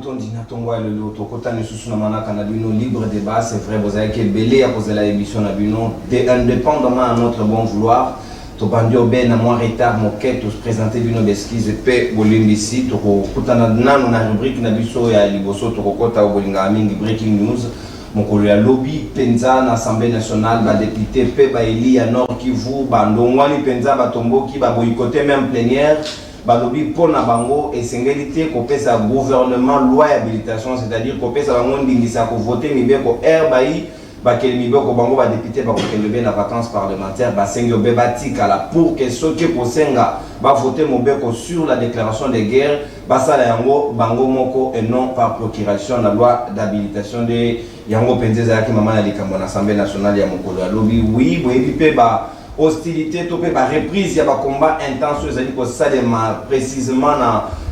botondi na tongwa lelo tokota nisusu na manaka na bino libre débat. C'est vrai, vous avez que belé à cause de la émission na bino indépendamment à notre bon vouloir. Tobandi obe na moins retard moquette tous présenter bino beskize pe bolimbisi tokota na nano na rubrique na biso ya liboso tokota obolinga mingi breaking news. Mokolo ya lobby penza na Assemblée nationale ba député pe ba eli ya Nord Kivu ba ndongwani penza ba tomboki ba boycotter même plénière. Balobi pona bango esengeli ko pesa gouvernement loi habilitation, c'est-à-dire ko pesa bango ndingisa ko voter mibeko RBI ba kele mibeko bango ba député ba ko kele na vacances parlementaires ba sengyo be batika la pour que ceux qui posenga ba voter mobeko sur la déclaration de guerre ba sala yango bango moko et non par procuration la loi d'habilitation de yango penzeza yaki mama na likambo na Assemblée nationale ya mokolo ya lobi oui boyebi pe ba hostilité topé ba reprise ya ba combat intense ezali ko salema précisément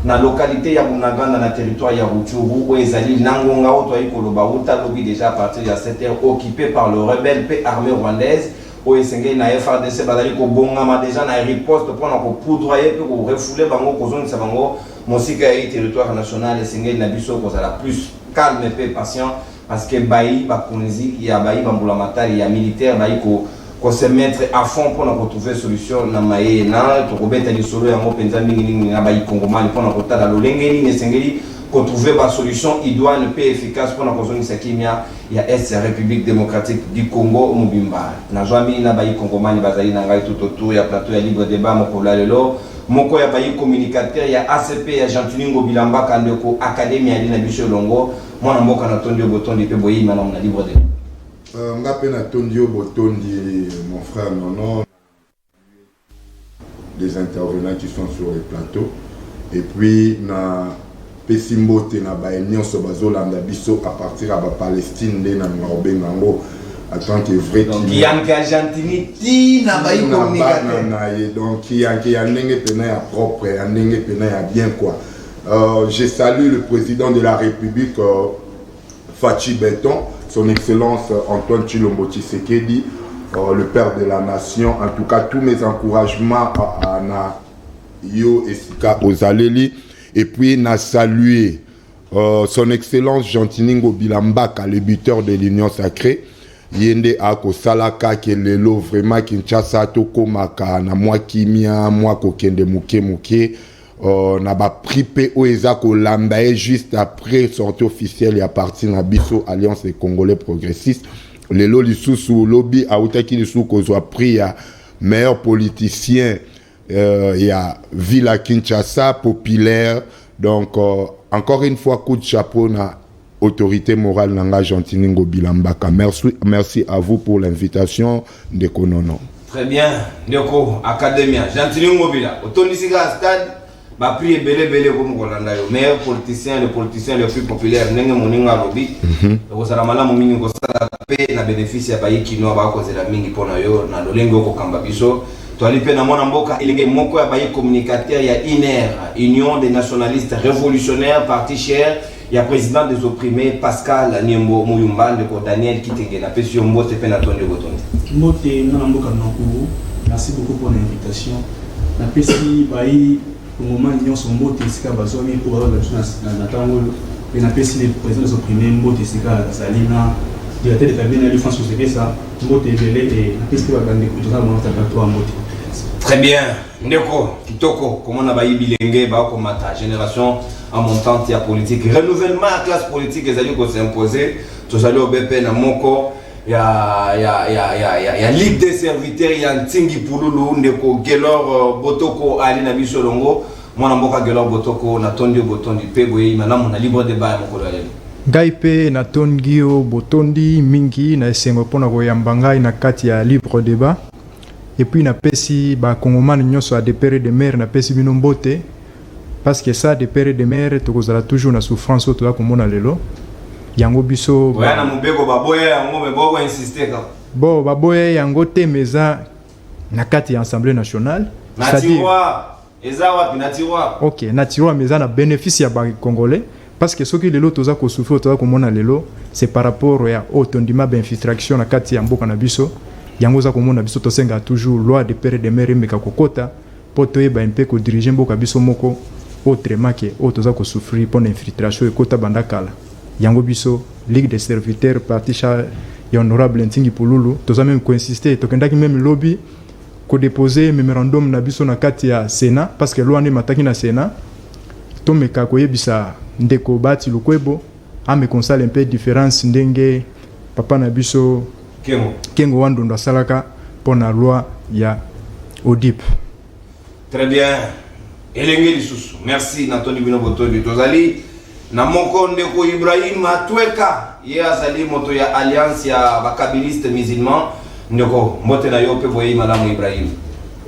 na localité ya Bunaganda na territoire ya Rutshuru où ezali nangonga oto ay koloba uta lobi déjà à partir de 7h occupé par le rebelle pe armée rwandaise où esengeli na FARDC bazali ko bongama déjà na riposte pour na ko poudroyer pe ko refouler bango ko zone sa bango mosika ya territoire national esengeli na biso ko la plus calme pe patient parce que bayi ba konzi ya bayi bambula matari ya militaire bayi ko se mettre à fond pour retrouver solution na maye na to kobeta ni solo yango penza mingi na bayi kongomani pour na kotala lolengeni nesengeli ko trouver ba solution idoine pe efficace pour na kozongisa kimia ya Est République démocratique du Congo mobimba na jwami na bayi kongomani bazali na ngai tout autour ya plateau ya libre débat mokolo lelo moko ya bayi communicateur ya ACP ya Jean-Tuningo Bilamba Kandeko académie ali na biso longo mwana mboka na tondi botondi pe boyi mana na libre débat. Ngapena Tondio Botondi, mon frère Nono, des intervenants qui sont sur le plateau. Et puis, na Pesimbote na Baenyon Sobazolanda Bisso à partir de la Palestine, na Ngorbengango, en tant que vrai. Donc, il y a un Argentine, na Bayi communicateur. Donc, il y a un nenge pena propre, un nenge pena bien quoi. Je salue le président de la République, Fachi Benton. Son Excellence Antoine Tshilombo Tshisekedi, le père de la nation. En tout cas, tous mes encouragements à Yo et Sika Ozaleli. Et puis, na salué son Excellence Jean-Tuningo Bilambaka, le buteur de l'Union Sacrée. Yende Ako Salaka, qui est l'élo vraiment Kinshasa, Toko Maka, na moi Kimia, moi Kokende Muke. Na ba pripe oeza ko landae juste après sortie officielle ya parti na biso Alliance des Congolais progressistes lelo lisusu lobby autaki lisusu ko zo pris ya meilleur politicien ya Villa Kinshasa populaire donc encore une fois coup de chapeau na autorité morale nanga Jean-Tuningo Bilambaka. Merci à vous pour l'invitation de Konono. Très bien Ndeko Academia Jean-Tuningo Bila otondisika stade ba prier belé comme Kolanda yo meilleur politicien le plus populaire ndenge moninga lobi ko sala malamu mingi ko sala pe na bénéfice ya bayi kino ba ko zela mingi pona yo na lolengo ko kamba biso to ali pe na mona mboka ilenge moko ya bayi communicateur ya INER Union des nationalistes révolutionnaires parti cher ya président des opprimés Pascal Niembo Muyumba de ko Daniel Kitenge na pesio mbote pe na tonde botonde mbote na mboka noko. Merci beaucoup pour l'invitation na pesi bayi au moment où son mot est bazomi pour avoir la tango et na pesi le président des opprimés mot est salina directeur de cabinet de France c'est ça mot est belé et na pesi ba bande ko tona mo tabato mot. Très bien Ndeko kitoko comment na bayi bilenge ba ko mata génération en montante ya politique renouvellement à classe politique ezali ko s'imposer to sali OBP na moko ya ligue des serviteurs ya Ntingi Pululu Ndeko Gelor Botoko ali na biso longo mwana mboka Gelor Botoko na tondi botondi pe boye malamu na libre débat ya mokolo lelo ngai pe na tongio botondi mingi na esengo pona koyamba ngai na kati ya libre débat et puis na pesi ba kongomani nyonso a de pere de mer na pesi bino mbote parce que ça de pere de mer tokozala toujours na souffrance oto ya komona lelo yango biso wana mubeko baboya yango meboko insister ka bo baboya yango te meza na kati ya Assemblée nationale c'est-à-dire eza wapi na tiroir OK na tiroir meza na bénéfice ya ba congolais parce que soki lelo toza ko souffrir toza ko mona lelo c'est par rapport ya otondima ba infiltration na kati ya mboka na biso yango za ko mona biso to senga toujours loi de pere de mer meka kokota poto yeba mpe ko diriger mboka biso moko autrement que toza ko souffrir pour infiltration ekota banda kala yango biso Ligue des serviteurs parti cha ya honorable Ntingi Pululu toza même insister tokendaki même lobby ko déposer memorandum na biso na kati ya Sénat parce que loi ne mataki na Sénat to meka ko yebisa ndeko bati lukwebo ame consale un peu différence ndenge papa na biso Kengo Wandondo salaka pour la loi ya ODIP. Très bien. Elenge lisusu. Merci Natoni Bino Botondi. Tozali na moko ndeko Ibrahim Atweka ye azali moto ya alliance ya bakabiliste musulman ndeko mbote na yo pe boye malamu Ibrahim.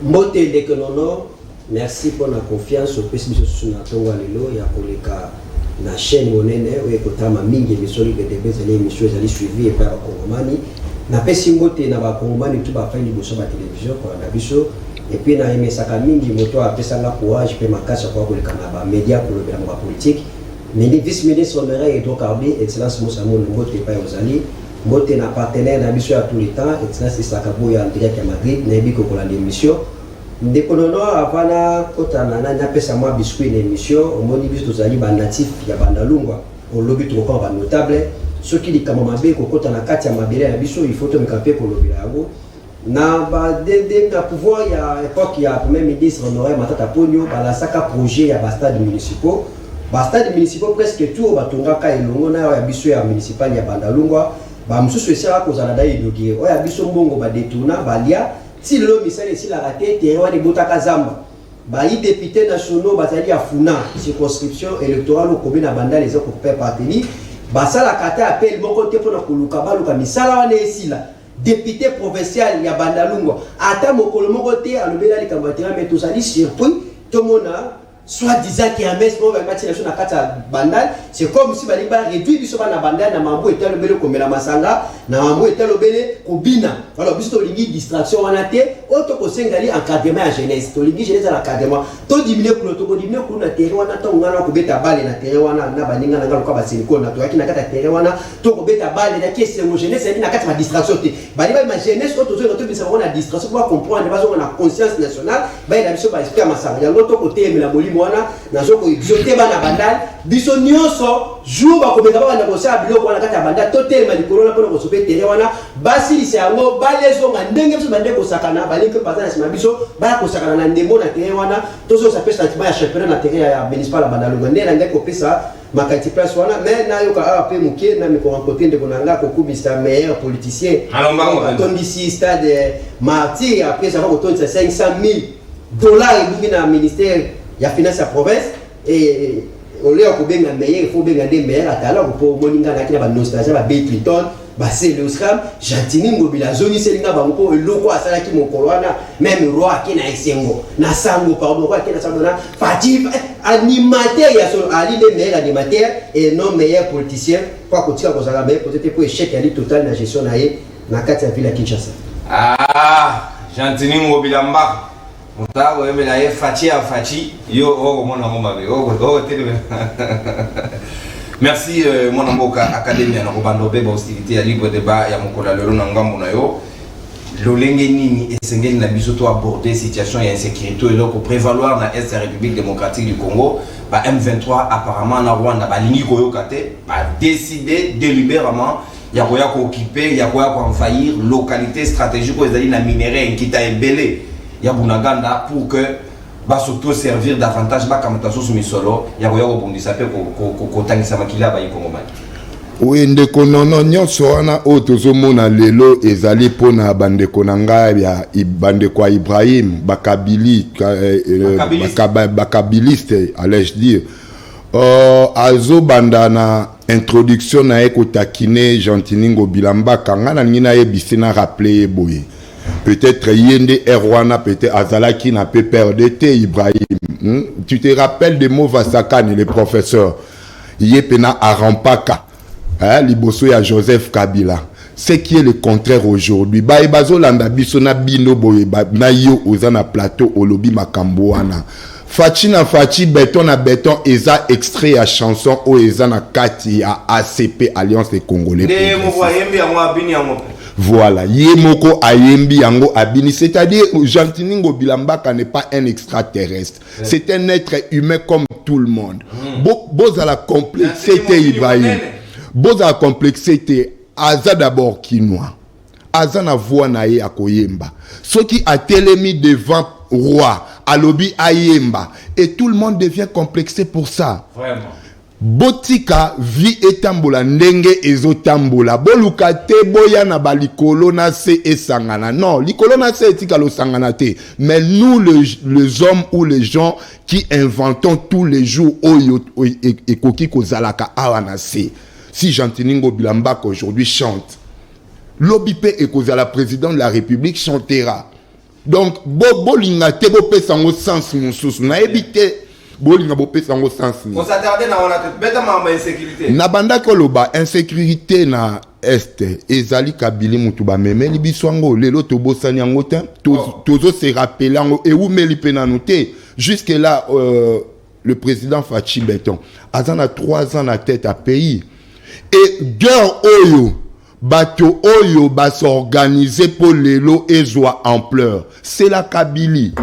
Mbote ndeko nono. Merci pour la confiance au PSB sur na tonga lelo ya koleka na chaîne monene oye kotama mingi misoli de debes les émissions ali suivi par Kongomani. Na pesi mbote na bakongomani tu ba fani boso ba télévision kwa na biso et puis na emesaka mingi moto apesa nga courage pe makasa kwa koleka na ba média pour le ba politique mais les vice-ministres honoraires hydrocarbures excellence Moussa Moulou mbote pa ozali mbote na partenaire na biso à tous les temps excellence Isakabo ya direct à Madrid na biko pour l'émission ndeko nono avana kotana na pesa moi biscuit l'émission au moni biso tozali ba natif ya bandalungwa au lobby to ko ba notable ceux qui dit comment mabe kokota na kati ya mabele ya biso il faut to mekape pour le bilango na ba de pouvoir ya époque ya premier ministre honoraire Matata Ponyo ba la saka projet ya ba stade municipaux presque tout ba tongaka elongo na ya biso ya municipal ya Bandalungwa ba mususu esala kozala da inauguré o ya biso mbongo ba détourna ba lia si le misale si la raté terroir de botaka zamba ba yi député nationaux bazali ya funa circonscription électorale au commune à Banda les autres pour partenir basala kata appel moko te pona koluka baluka misala wana esila député provincial ya Bandalungwa ata mokolo moko te alobela likambo te mais tout ça dit surpris tout mona soit disant qu'il y a un mess pour la matière na kata Bandal c'est comme si bali ba réduire biso na Bandal na mambo eta lobele komela masanga na mambo eta lobele kobina alors biso lingi distraction wana te auto ko sengali encadrement ya jeunesse to lingi jeunesse na encadrement to diminuer ko na terrain wana to ngana ko beta balle na terrain wana na baninga na ngalo ko ba siliko na to yaki na kata terrain wana to ko beta balle na kese mo jeunesse na kata ma distraction te bali ba ma jeunesse auto zo to bisa na distraction pour comprendre ba zo na conscience nationale ba ina biso ba esprit masanga yango to ko temela mwana nazo ko exoter bana Bandal biso nyonso jour ba komeka ba na kosa biloko wana kata Bandal to telema likolo na pona ko sope terrain wana basi lisa yango balezo nga ndenge biso bande ko sakana balinke pazana sima biso ba ko sakana na ndemo na terrain wana tozo sa pesa sentiment ya championnat na terrain ya municipal ya Bandalungwa ndena ngako pesa makati place wana mais na yoka ape mukie na miko rencontrer ndeko nanga ko kubisa meilleur politicien tondisi stade martyr après avoir autour de $500,000 et na ministère ya finance ya province et au lieu ko benga meilleur il faut benga des meilleurs atala ko moninga na kina ba nostalgie ba Clinton ba Celoscam Jantini Ngobila zoni selinga ba ko eloko asala ki mokolo wana même roi ki na esengo na sango pardon roi ki na sango na Fati animateur ya so ali des meilleurs animateurs et non meilleurs politiciens kwa kotika ko zala mais peut-être pour échec ali total na gestion na ye na kati ya ville ya Kinshasa Jantini Ngobila mbaka Mutago emela ye Fati yo oko mona ngoma be oko tele. Merci mon amboka académie na kobando be hostilité ya libre débat ya mokola lelo na ngambo na yo lolenge nini esengeli na biso to aborder situation ya insécurité et donc prévaloir na est République démocratique du Congo ba M23 apparemment na Rwanda ba lingi koyoka te ba décider délibérément ya koya ko occuper ya koya ko envahir localité stratégique aux ali na minerai nkita ebele ya Bunaganda pour que va surtout servir davantage ba kamataso sumisolo ya koya ko bondisa pe ko tangisa makila ba yikongomani. Oui, ndeko nono nyonso wana o tozomona lelo ezali pona bandeko na ngai ya bandeko Ibrahim bakabiliste allais-je dire azo bandana introduction na ekotakine Jantini Ngobila mbaka ngana ngina yebisi na rappeler boye peut-être yende erwana peut-être azalaki na pe PRDT Ibrahim tu te rappelles de mots Vasakane le professeur yepena arampaka liboso ya Joseph Kabila ce qui est le contraire aujourd'hui ba bazolanda biso na bino boye na yo oza na plateau olobi makambo wana Fachi béton na béton eza extrait à chanson o eza na kati ya ACP Alliance des Congolais Voilà, Yemoko Ayembi Yango Abini, c'est-à-dire Jantiningo Bilambaka n'est pas un extraterrestre, c'est un être humain comme tout le monde. Boza la complexité Ibrahim, boza la complexité, Aza d'abord Kinois, Aza na voix nae akoyemba, ce qui a télémis devant roi, alobi Ayemba, et tout le monde devient complexé pour ça. Vraiment. Botika vi etambola ndenge ezotambola boluka te boya na balikolo na se esangana non likolo na se etika lo sangana te mais nous les hommes ou les gens qui inventons tous les jours oyo ekoki kozalaka awa na se. Si Jantiningo Bilambaka aujourd'hui chante, Lobipe ekozala président de la République chantera. Donc bolinga te bo pesa ngo sens mususu na ebite bolinga bo pesa ngo sens ni. On s'attarder na ona te beta ma insécurité. Na banda koloba insécurité na este ezali kabili mutu ba memeli biswango lelo to bosani yango te tozo se rappeler yango e umeli pena noté jusque là le président Fachi Beton azana 3 ans na tête à pays et guerre oyo bato oyo ba s'organiser pour lelo ezwa ampleur c'est la Kabylie.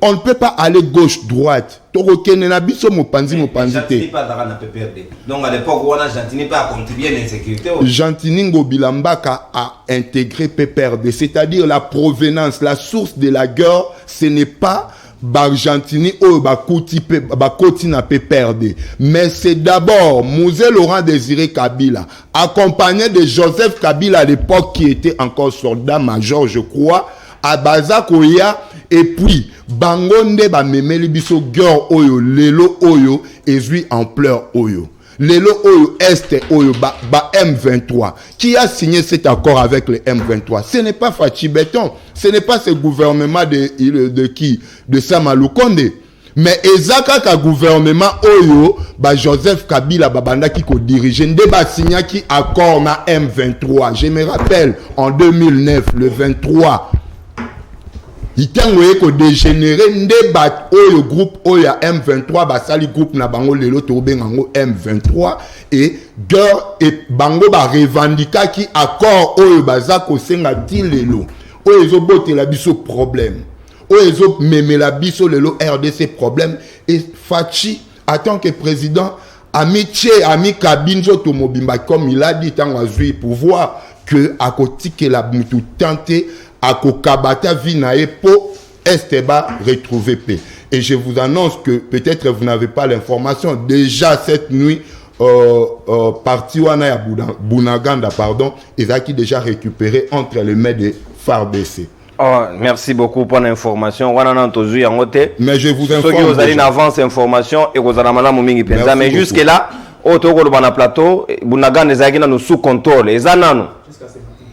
On ne peut pas aller gauche-droite. Torokene na biso mopanzi te. Donc à l'époque où on a Jantini pas contribué à l'insécurité. Jantiningo Bilambaka a intégré PPRD, c'est-à-dire la provenance, la source de la guerre, ce n'est pas Bargentini ou Bakoti na PPRD, mais c'est d'abord Mosé Laurent Désiré Kabila, accompagné de Joseph Kabila à l'époque qui était encore soldat-major, je crois, à Bazakoya, et puis Bangonde ba memeli biso guerre oyo lelo oyo ezui ampleur oyo lelo oyo est oyo ba M23 qui a signé cet accord avec le M23. Ce n'est pas Fachi Beton, ce n'est pas ce gouvernement de qui, de Samalou Konde, mais ezaka ka gouvernement oyo ba Joseph Kabila babanda qui ko dirige nde ba signé qui accord na M23. Je me rappelle en 2009 le 23 itango eko dégénéré nde bat oyo groupe oyo M23 basali groupe na bango lelo to bengango M23 et guerre et bango ba revendika ki accord oyo bazako senga ti lelo oyo zo bote la biso problème oyo zo memela biso lelo RDC problème et Fachi en tant que président amitié ami Kabinzo to mobimba comme il a dit tango azui pouvoir que akotike la mutu tenter à Kokabata Vinae pour Esteba retrouver paix. Et je vous annonce que peut-être vous n'avez pas l'information. Déjà cette nuit, parti Wana Bunaganda, pardon, ils ont déjà récupéré entre les mains des FARDC. Oh, merci beaucoup pour l'information. Mais je vous informe. Ceux qui vous allez en avance information et vous allez mal momingi penza. Mais jusque là, au togo le bana plateau, Bunaganda est nous sous contrôle. Et zananu.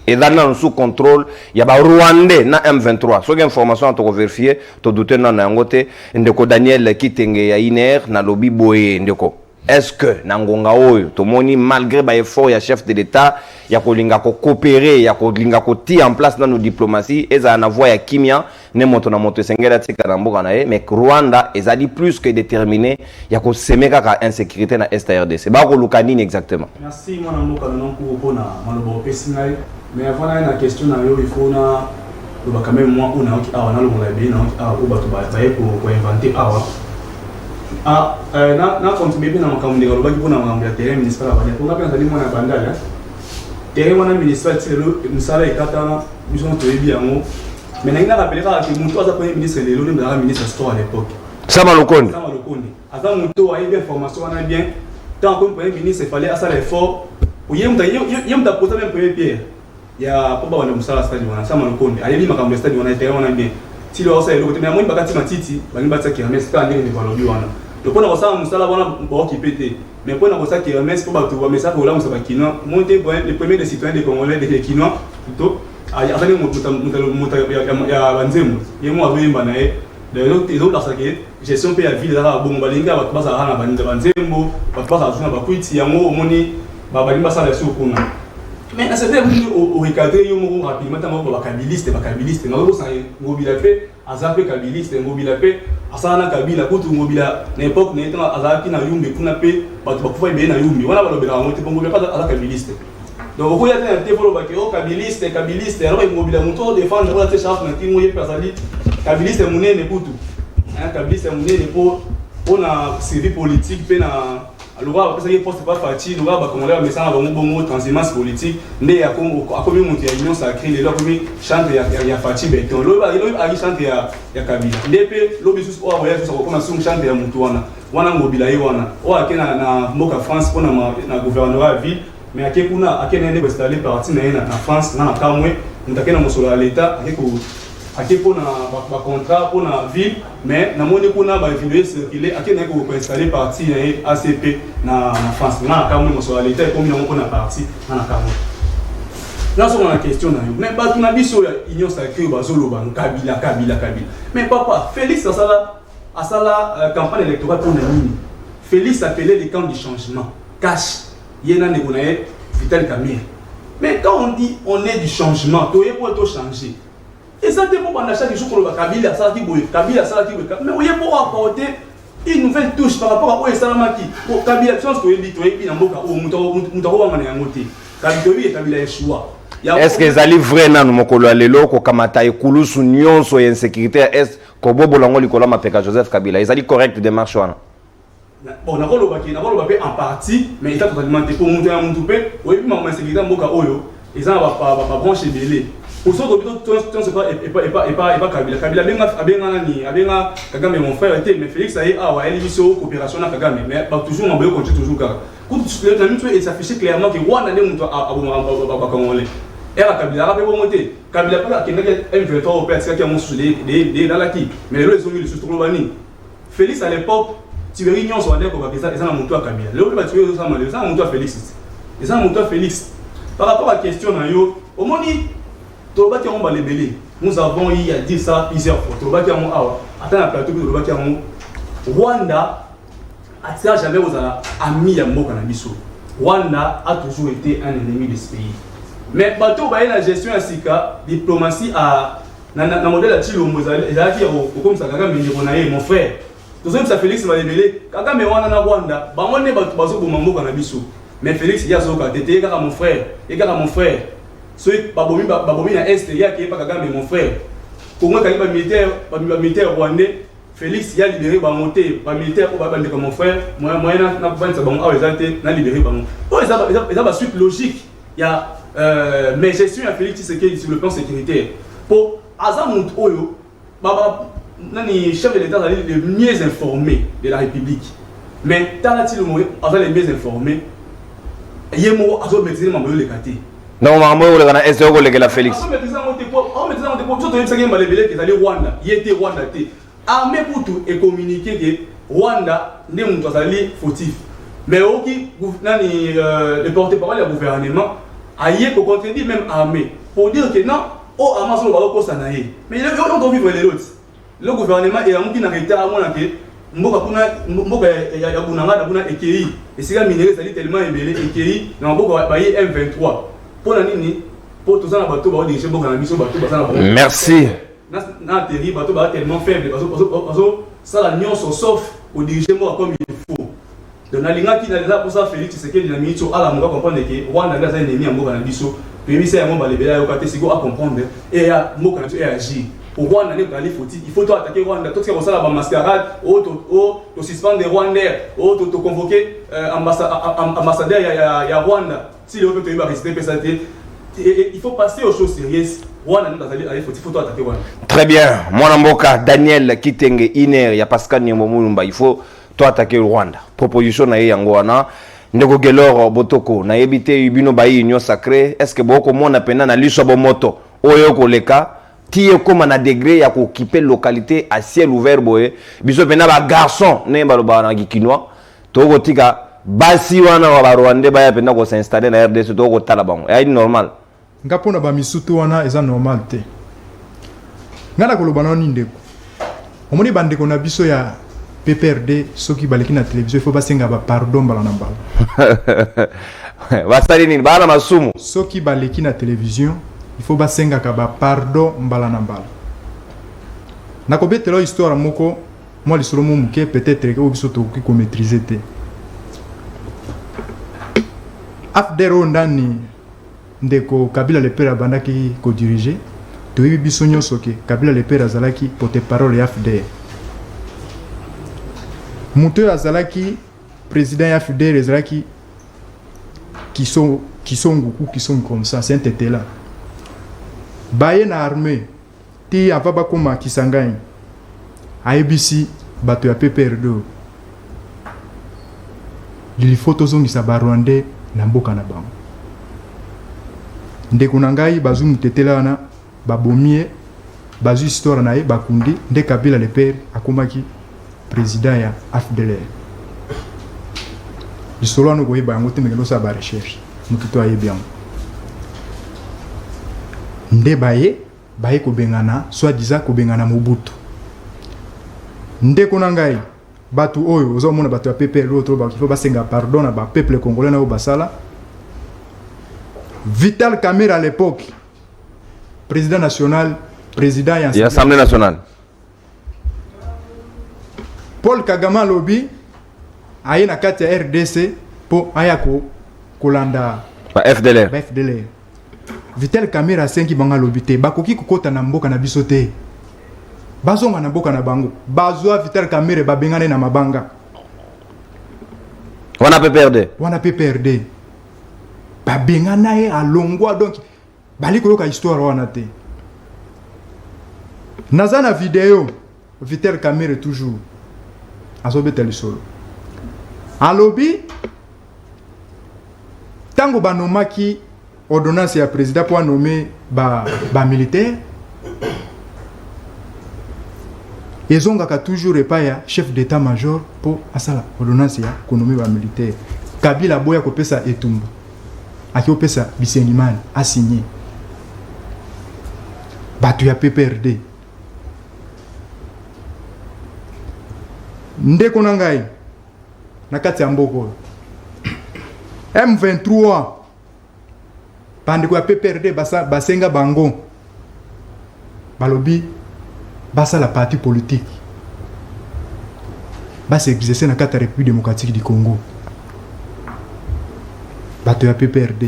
Et dans sous contrôle, il y a Rwandais na M23. So information to vérifier, to douter na ngote ndeko Daniel Kitenge ya iner na lobi boye ndeko. Est-ce que nangonga oyo to moni malgré ba effort ya chef de l'état ya ko linga ko coopérer ya ko linga ko ti en place dans nos diplomatie eza na voie ya kimia ne moto na moto sengela tika na mboka na ye mais Rwanda ezali plus que déterminé ya ko semeka ka insécurité na est RDC. Ba ko lukanini exactement. Merci mon amour kana ko pona malobo pesinai. Mais avant la question, il faut quand même moi on a inventer na contribuer na makambo de loba kipona makambo ya terrain municipal abane ko ngapena zali mwana bandala terrain mwana municipal tselo musala ekata biso to yebi yango mais na ngina rappeler que muto aza premier ministre lelo le ministre sport à l'époque Samalukonde ata muto a eu information wana bien tant comme premier ministre il fallait asa l'effort pour yemta poser même premier pierre ya poba wana musala stade wana Samalukonde ayebi makambo ya stade wana terrain wana bien si le ose le côté mais moi bakati matiti bali bataki mais c'est pas ndenge de valobi wana donc on a ça musala wana ba occupé mais pour na ça qui remet pour ba mais ça pour là musaba kino monter les premiers des citoyens des Congolais des Kinois plutôt afani muta ya banzemu yemo azoyemba na ye les autres parce que gestion pe ya ville là bon balinga ba basa na banzembo ba basa zuna ba kuiti yango moni ba balimba ça la sukuna. Mais c'est vrai au recadrer yo rapidement tant ba kabiliste ngabo ça ngobila pe azape kabiliste ngobila pe asana kabila kutu ngobila na époque na étant azapi na yumbi kuna pe ba kufa be na yumbi wana ba lobela ngote bongo be pas ala kabiliste Donc il y a un développement qui est kabiliste alors il mobile moto défendre la tête chef na kingo ye persali kabiliste munene kutu kabiliste munene pour na service politique pe na alors parce que poste pas parti nous va comme là mais ça va bon transhumance politique ndé ya comme monte ya union sacrée les là comme chante ya Fachi Beton lo ba chante ya Kabila ndépé lo bisus o voyage ça comme sur chante ya mutu wana mobile ye wana o akena na mboka France pour na gouvernement ville mais akekuna akena ndé installer parti na France na kamwe mutakena mosolo ya l'état akeko na ba contrat pour na ville mais na moni kuna ba vidéo circuler akena ko installer parti na ACP na France na kamwe mosolo ya l'état comme na mona parti na kamwe là sur la question na yo mais ba tuna biso ya union sacrée bazolo ba Kabila mais papa Félix asala campagne électorale pour nani Félix appelait les camps du changement cash yena ne gonaye Vital Kamerhe mais quand on dit on est du changement to yé pour tout changer et ça c'est pour qu'on achète du jour pour le Kabila ça qui boue Kabila ça qui boue mais on y est pour apporter une nouvelle touche par rapport à Salamaki pour Kabila chose que dit toi et puis na mboka o mutaro wa mana ngote Kabila choix. Est-ce que ezali vrai nanu mokolo lelo ko kamata ekulusu nyonso ya insécurité est ko bobolango likola mapeka Joseph Kabila ezali correct démarche wana? Bon, on a en partie, mais il est totalement pour monter à Moutoupe. Oui, mais on sécurité Mboka Oyo. Ils ont pas branché belé. Pour ça, pas Kabila. Kabila a Kagame mon frère était, mais Félix a eu une coopération avec Kagame. Mais toujours, on continue toujours. Quand il s'affichait clairement que Rwanda n'est pas à Congolais. Et à Kabila, il a monté. Kabila a un M23 au père, c'est qui a montré des Dalaki. Mais les gens ont mis le sous-trobani. Félix à l'époque, tu veux réunion sur la déco, ils ont monté à Kabila. Le plus tu veux ça, ils ont monté à Félix. Ils ont monté à Félix. Par rapport à la question, au moment où nous avons eu à dire ça plusieurs fois. Attends la plateau de Rwanda a jamais aux amis à Mboka Nabiso. Rwanda a toujours été un ennemi de ce pays. Mais bateau la gestion à Sika, diplomatie à na modèle à Chilo Mozali, comme ça Kagame mon frère. Tout ça Félix m'a révélé Kagame wana na Rwanda, bango ne bazo bo Mboka Nabiso. Mais Félix il y a zoka tété kaka mon frère, et kaka mon frère. Celui babomi na est il y a qui pas Kagame mon frère. Congo kaliba militaire rwandais, Félix il a libéré ba monter, ba militaire pour ba comme mon frère, moi na ba ça bango ezate na libéré bango. Oh ça va suite logique. Il y a mais gestion à Félix Tshisekedi sur le plan sécuritaire. Pour Azamut Oyo, nani chef de l'État le mieux informé de la République. Mais Talati le mot les mieux informés. Yemo azo maîtriser mambo le kati. Non, mambo le kana est oko le la Félix. On maîtriser mon dépôt, surtout une cinquième balébélé qui est allé Rwanda, il était Rwanda té. Armée pour tout et communiquer que Rwanda n'est pas allé fautif. Mais aussi nani le porte-parole du gouvernement a yé pour contredire même armée pour dire que non, oh Amazon va pas ça naïe. Mais on doit vivre les autres. Le gouvernement est en qui n'a été à moi que mboka ya bunanga buna EKI et c'est la minerais ça dit tellement ébélé EKI na mboka ba M23 pour la nini pour tout ça na bateau ba diriger mboka na biso bateau ba ça na. Merci. Na terri bateau ba tellement faible parce ça la nyonso sauf au diriger mboka comme il faut. Donc na linga qui na là pour ça Félix Tshisekedi na minito ala mboka comprendre que Rwanda est un ennemi à mboka na biso puis c'est un mboka lebela yo katé sigo à comprendre et ya mboka na tu agir. Au Rwanda, il faut attaquer Rwanda. Tout ce qui est la mascarade, tu suspendre les Rwandais, tu convoquer ambassadeur il y a Rwanda. Si le peuple va rester, il faut passer aux choses sérieuses. Rwanda, il faut attaquer Rwanda. Très bien. Moi, Mboka, Daniel Kitenge, Iner, il y a Pascal Nyamomulumba. Il faut attaquer Rwanda. Proposition na Yangoana. Ndeko Gelor Botoko, na ebite Ubino Bayi Union Sacrée. Est-ce que beaucoup de monde a peine à l'issue moto? Oyoko Leka. Tiye comme na degré ya ko occuper localité à ciel ouvert boye biso pena ba garçon ne baloba na gikinois to ko tika basi wana wa Rwanda ba ya pena ko s'installer na RDC to ko tala bango ya normal ngapo na ba misutu wana eza normal te ngala ko lobana ni ndeko omoni bande ko na biso ya PPRD soki baleki na télévision il faut basenga ba pardon bala na mbala basali ni bana masumu soki baleki na télévision il faut basenga kaba pardon mbala na mbala nakobetela histoire moko moi lisolo muke peut-être que obiso to ko maîtriser te afdero ndani ndeko Kabila le père abandaki ko diriger toyebi biso nyonso ke Kabila le père azalaki porte-parole ya FDR muto azalaki président ya FDR azalaki qui sont comme ça c'est un tété là baye na armée ti avaba koma Kisangani aibisi bato ya PPRD lili photo zongisa ba Rwandais na mboka na bango ndeko na ngai bazu mutetela wana babomie bazu histoire na ye bakundi nde Kabila le père akomaki président ya AFDLR lisolo wana koyeba yango te mekendo sa ba recherche mokito ayebi yango nde baye kobengana soi-disant kobengana Mobutu ndeko na ngai batu oyo ozomona batu ya PPR l'autre ba senga pardon na ba peuple congolais na basala Vital Kamerhe à l'époque président national président et Assemblée nationale Paul Kagame lobby aye na kati ya RDC po ayako kolanda ba FDLR Vital Kamerhe asengi banga lobby te bakoki kokota na mboka na biso te bazonga na mboka na bango bazwa Vital Kamerhe babengane na mabanga wana PPRD babengana ye alongwa donc bali koyoka histoire wana te naza na video Vital Kamerhe toujours azobeta lisolo alobi tango banomaki ordonnance ya président pour nommer ba militaire ezongaka toujours epa ya chef d'état-major pour asala ordonnance ya konomé ba militaire Kabila boya kopesa etumba akiopesa Bisenimani a signé batu ya PPRD ndeko na ngai na kati ya mboko M23 bandeko ya PPRD basenga bango balobi basa la parti politique basa exercer na kati ya République démocratique du Congo bato ya PPRD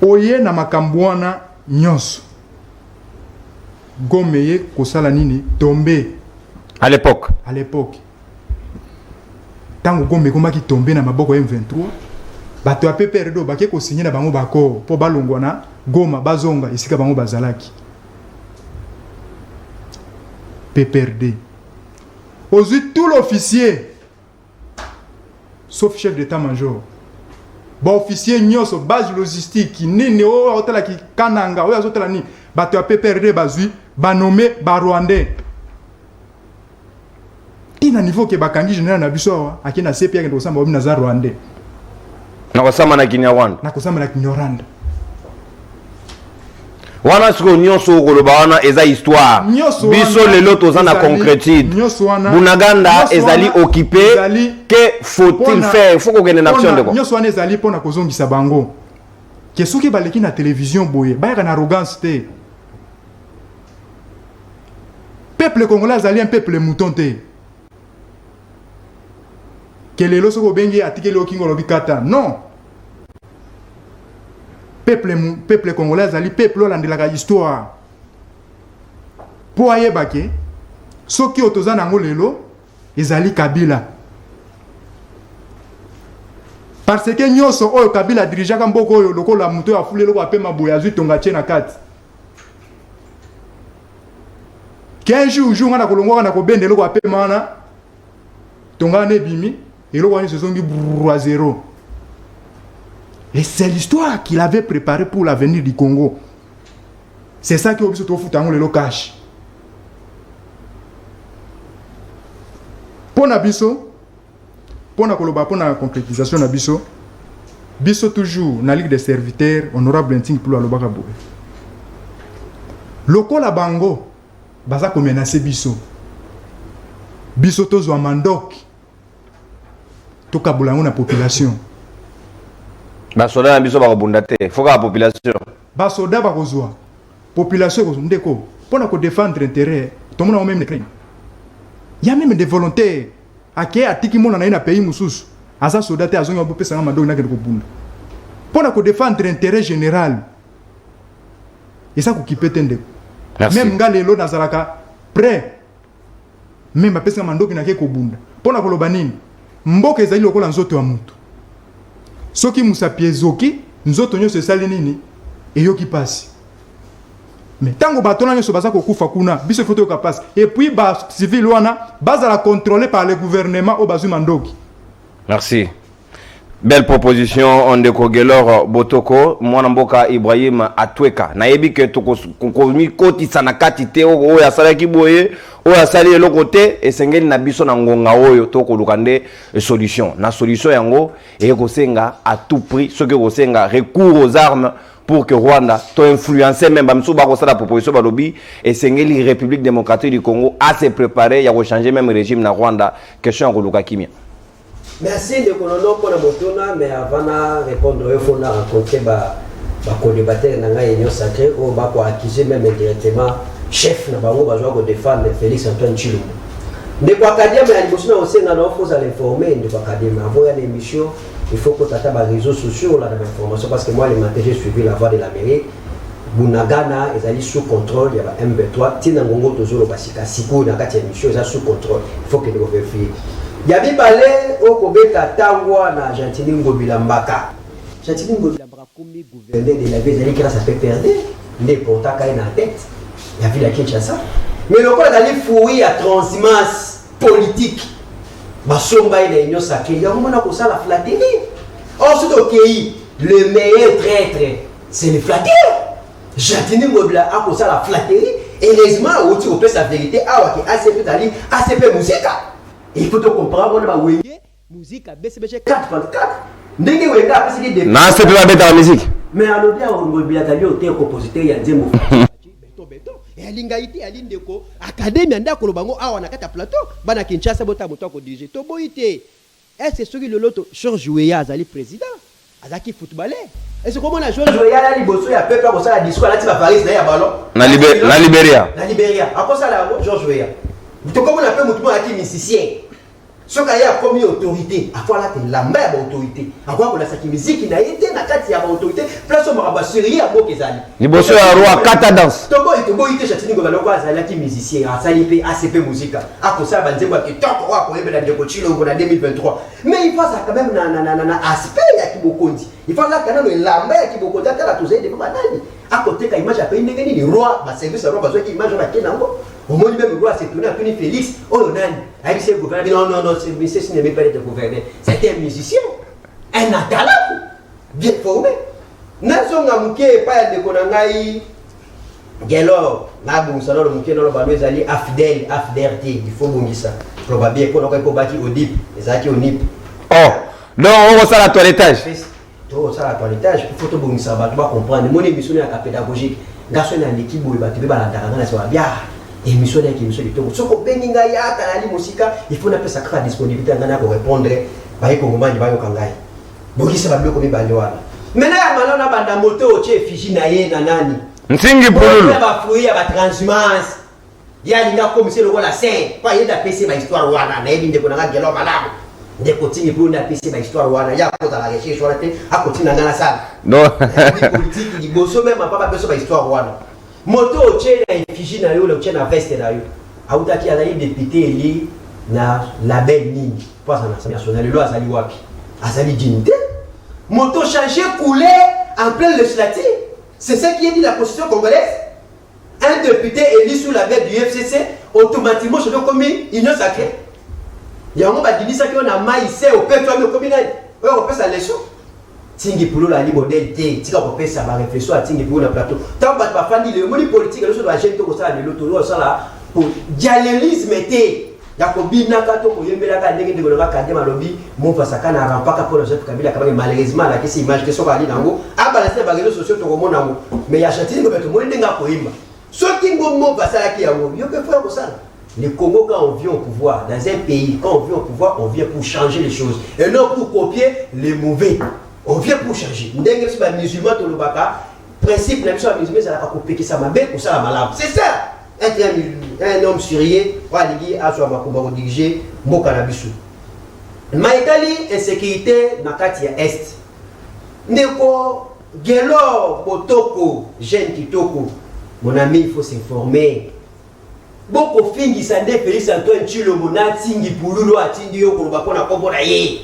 oye na makambwana nyonso gomeye kosala nini tombe à l'époque tango gomeye komaki tombe na maboko ya M23 bato ya PPRD bake ko signer na bango bako po balongwa na Goma bazonga esika bango bazalaki PPRD ozui tout l'officier sauf chef d'état-major ba officier nyonso base logistique nini o hotela ki kananga o azotela ni bato ya PPRD bazui banomé ba Rwandais ina niveau ke bakangi général na biso awa akina CPI ke ndosamba obi na za Rwandais na kosama na Kinyarwanda wana siko nyonso koloba wana eza histoire biso lelo toza na concrétude Bunaganda ezali occupé que faut-il faire faut kokende na action ndeko nyonso wana ezali pona kozongisa bango ke soki baleki na télévision boye bayaka na arrogance te peuple congolais azali un peuple mouton te ke lelo soko bengi atikeli okingo lobi kata non peuple congolais azali peuple olandelaka histoire po ayebake soki otoza nango lelo ezali Kabila parce que nyonso oyo Kabila dirigeaka mboka oyo lokola muto ya fule loko apema boye azwi tonga tie na kati 15 jours ngana kolongwaka na kobende loko apema wana tonga ne bimi eloko wani sezongi à zéro. Et c'est l'histoire qu'il avait préparée pour l'avenir du Congo. C'est ça qui est obligé de faire le cash. Pour Nabiso, pour la concrétisation Nabiso, Biso toujours na ligue des serviteurs honorable Nting pour la Bakabou. Loko la bango, baza ko menacer Biso. Biso tozo amandok. To kabulango na population. Basoda na biso bakobunda te, foka la population. Basoda bakozwa. Population ko ndeko, pona ko défendre intérêt, tout le monde a même les crimes. Il y a même des volontaires à qui atiki mona na pays mususu. aza soldat te azongi bopesa nga mandoki nakende kobunda mpona kodefendre intérêt général eza kokipe te ndeko même nga lelo nazalaka prêt même bapesa nga mandoki nake kobunda mpona koloba nini mboka ezali lokola nzoto ya mutu soki musapi ezoki nzoto nyonso esali nini eyoki pasi mais tango bato nyonso baza kokufa kuna biso foto yoka pasi et puis ba civil wana bazala contrôlé par le gouvernement o bazwi mandoki. Merci. Belle proposition on Gelor Botoko mwana mboka Ibrahim Atweka nayebi ke tokomi kotisa na kati te oyo asalaki boye oyo asali eloko te esengeli na biso na ngonga oyo tokoluka nde solution na solution yango ekosenga à tout prix ce que kosenga recours aux armes pour que Rwanda to influencer même bamso ba ko sala proposition ba lobby esengeli République démocratique du Congo à se préparer ya changer même régime na Rwanda question koluka kimia. Merci de Kolono pour la botona, mais avant de répondre, il faut rencontrer les co-débatteurs dans l'Union sacrée, on va accuser même directement chef de Bango, va défendre Félix Antoine Tshilombo. Ne pas académie, mais il faut l'informer, ne pas académie. Avant l'émission, il faut que tu aies les réseaux sociaux là d'information parce que moi, les matins, j'ai suivi la voie de la mairie. Bunagana, ils allaient sous contrôle, il y a M23, Tinangongo, Tozoro, Basika, Siko, dans la émission, ils sont sous contrôle. Il faut que nous vérifions. Yabi balé au Kobeta Tangwa na Gentili Ngobila Mbaka. Gentili Ngobila Mbaka comme gouverneur de la ville grâce à PPRD, n'est pourtant qu'à une tête. Il y a vu la Kinshasa. Mais le quoi d'aller fouiller à transhumance politique. Basomba et l'Union sacrée, il y a un moment où ça la flatterie. Or, c'est au pays, le meilleur traître, c'est le flatteur. Gentili Ngobila a pour ça la flatterie. Heureusement, où tu opères sa vérité, ACP Dali, ACP Musique. Il faut comprendre que la musique a baissé 424. Non, c'est plus la musique. Mais à l'autre, on a un compositeur, il y a des mots. Et à l'ingaïté, à l'indéco, académie, on a un plateau. Bana Kinshasa, bota moto ko dirige. Toboité. Est-ce que celui de l'autre Georges Jouéa, Azali président, Azaki footballeur. Est-ce comment on a joué Jouéa là, Liboso, il y a peuple comme ça la discours là, tu vas Paris, là, il y a ballon. La Libéria. La Libéria. À quoi ça là, Georges Jouéa? Tout comme on appelle mouvement qui musicien. Ce qui a commis autorité, à quoi là tu la même autorité. À quoi on a cette musique qui n'a été na kati ya autorité, place au marabasserie à Bokezali. Ni bosso ya roi kata danse. Tobo et tobo ite chatini ngo baloko azali ki musicien, azali pe ACP musique. A ko ça banzemba ki toko wa ko yebela ndeko chilo ngo na 2023. Mais il passe quand même na aspect ya Kibokondi. Il faut là quand même lamba ya Kibokondi ata la tozai de banani. À côté ka image a pe ndenge ni roi, ba service roi bazo ki image ba kenango. Au moins même le roi s'est tourné à Tony Félix. Oh non, avec ses gouverneurs. Non, ce n'est pas être gouverneur. C'était un musicien, un atala, bien formé. Nason Namouké, pas de Konangaï, Gelor, Nabou, Salon, Mouké, non, les alliés, Afdel, il faut bondir ça. Probablement qu'on aurait combattu au DIP, les acquis au NIP. Oh, non, on ressent la toilettage. Tout ça, la toilettage, il faut tout bondir ça, tu vas comprendre. Mon émission est à pédagogique. Garçon à l'équipe, il va te faire la tarana, ça va bien. Émission de l'émission du Togo. Ce qu'on peut dire, il faut appeler ça à disponibilité pour répondre à Kongoman du Bayo Kangai. Boki ça va bien comme Bandoana. Maintenant, il y a un moto qui est figé na nani. Nsingi Pouloulou. Il y a un fruit, il y a un transhumance. Il y a un comme c'est le roi la Saint. Pas il y a PC ma histoire wana. Na ebi ndeko na ngelo malamu. Ndeko tingi pour na PC ma histoire wana. Ya ko ta la recherche sur la tête. A continue na sala. Non. Politique di bosso même pas PC ma histoire wana. Moto oche na effigie na yo le oche na veste na yo autaki azali député eli na label nini pas en assemblée nationale lo azali wapi azali dignité moto changer couleur en plein législatif c'est ce qui est dit la constitution congolaise un député élu sous la bête du FCC automatiquement je comme union sacrée il y a un moment dit ça qu'on a maïsé au peuple de communal on peut ça l'élection Tingi Poulo la modèle T, tika ko pesa ba réflexion à Tingi Poulo na plateau. Tant ba fandi le moni politique le so doit gêner ko ça le loto ça là pour dialélisme té. Ya ko bina ka to ko yembela ka ndenge ndeko ka kadema lobi mon face ka na rampaka pour le chef Kabila ka malheureusement la kesi image que so ka li nango a balancer ba réseaux sociaux to ko mona ngo mais ya chatini ko beto moni ndenga ko imba. So kingo mo face la ki ya ngo yo ke faire ko ça. Le Congo, quand on vient au pouvoir, dans un pays, quand on vient au pouvoir, on vient pour changer les choses et non pour copier les mauvais. On vient pour changer. Ndenge si ba musulman to lobaka, principe la mission musulman ça la copier ça ma bête ou ça la malade. C'est ça. Un homme syrien, wa ligi a so ma ko diriger mboka na biso. maitali insécurité na kati ya est ndeko gelo botoko jeune kitoko mon ami il faut s'informer boko fingi sande Félix Antoine Tshilombo na tingi pululo atindi yo koloba pona kombo na ye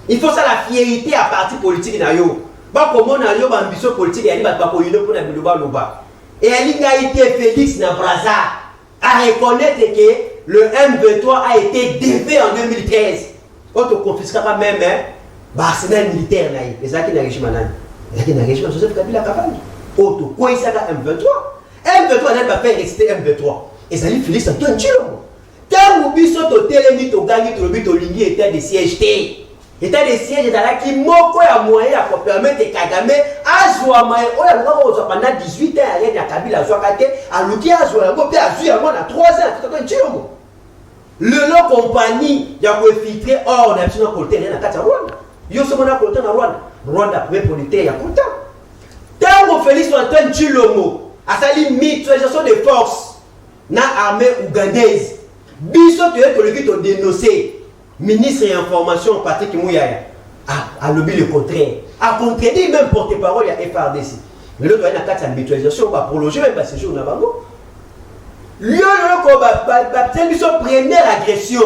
il faut ça la fierté à parti politique na yo ba komona yo ba ambition politique ya ni ba ko yino pona biloba loba et alinga été Félix na Braza à reconnaître que le M23 a été défait en 2013 auto confisquera même arsenal militaire na ye ezaki na régime nani ezaki na régime Joseph Kabila Kabali auto quoi ça M23 n'a pas fait rester M23 ezali Félix Antoine Tshilombo tango biso to telemi to gangi to lobi to lingi état de siège té état de siège ezalaki moko ya moyen ya ko permettre Kagame azwa moyen oya ngoko ozwa pendant 18 ans ya Kabila azwaka te aluki azwa yango pe azwi yango na 3 ans Antoine Tshilombo le nom compagnie ya ko filtrer or national côté na kati ya Rwanda yo somo na côté na Rwanda premier producteur ya côté tango Félix Antoine Tshilombo asali mutualisation de force na armée ougandaise biso to dénoncer ministre et information Patrick Mouyaya a lobby le contraire a contredit même porte-parole ya FRDC mais l'autre na kati ya mutualisation va prolonger même ce jour na bango lieu ko ba biso première agression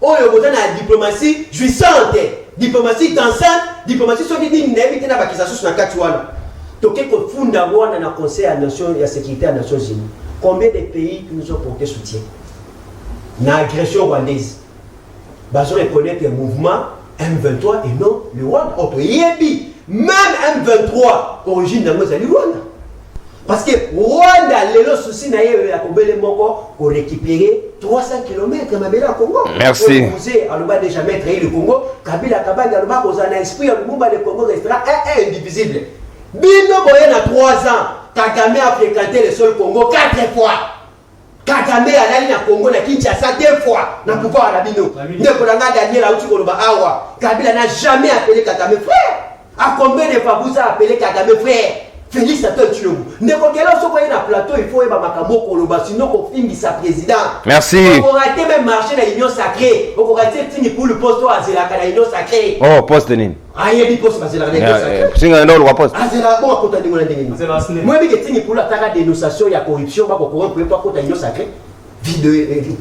oyo bota na diplomatie jouissante diplomatie dansante diplomatie soki ni nevite na bakisa susu na kati wana toke ko funda wana na conseil à nation ya sécurité à Nations Unies combien de pays qui nous ont porté soutien na agression rwandaise bazo reconnaître le mouvement M23 et non le Rwanda auto yebi même M23 origine na mozali Rwanda parce que Rwanda lelo souci na ye ya kobele moko ko récupérer 300 km mabela Congo. Merci. Vous aloba déjà mettre le Congo Kabila Kabanga aloba kozana esprit ya Lumumba le Congo restera indivisible. Bino boye na 3 ans Kagame a fréquenté le sol Congo 4 fois. Kagame a allé na Congo na Kinshasa 2 fois na pouvoir na bino. Ndeko na Daniel Auti koloba awa. Kabila n'a jamais appelé Kagame frère. À combien de fois vous avez appelé Kagame frère? Félix Antoine Tshilombo. Ndeko kela so koye na plateau il faut eba makambo koloba sinon ko fingi sa président. Merci. On a été même marché dans l'union sacrée. On a été tini pour le poste à Zelaka dans l'union sacrée. Oh, poste nini? Ah, il y a des postes à Zelaka dans l'union sacrée. Singa ndo lo poste. Ah, Zelaka bon kota ndingo na ndingo. Moi bi ke tini pour la taka dénonciation ya corruption ba ko corrompre pas kota l'union sacrée. Vidéo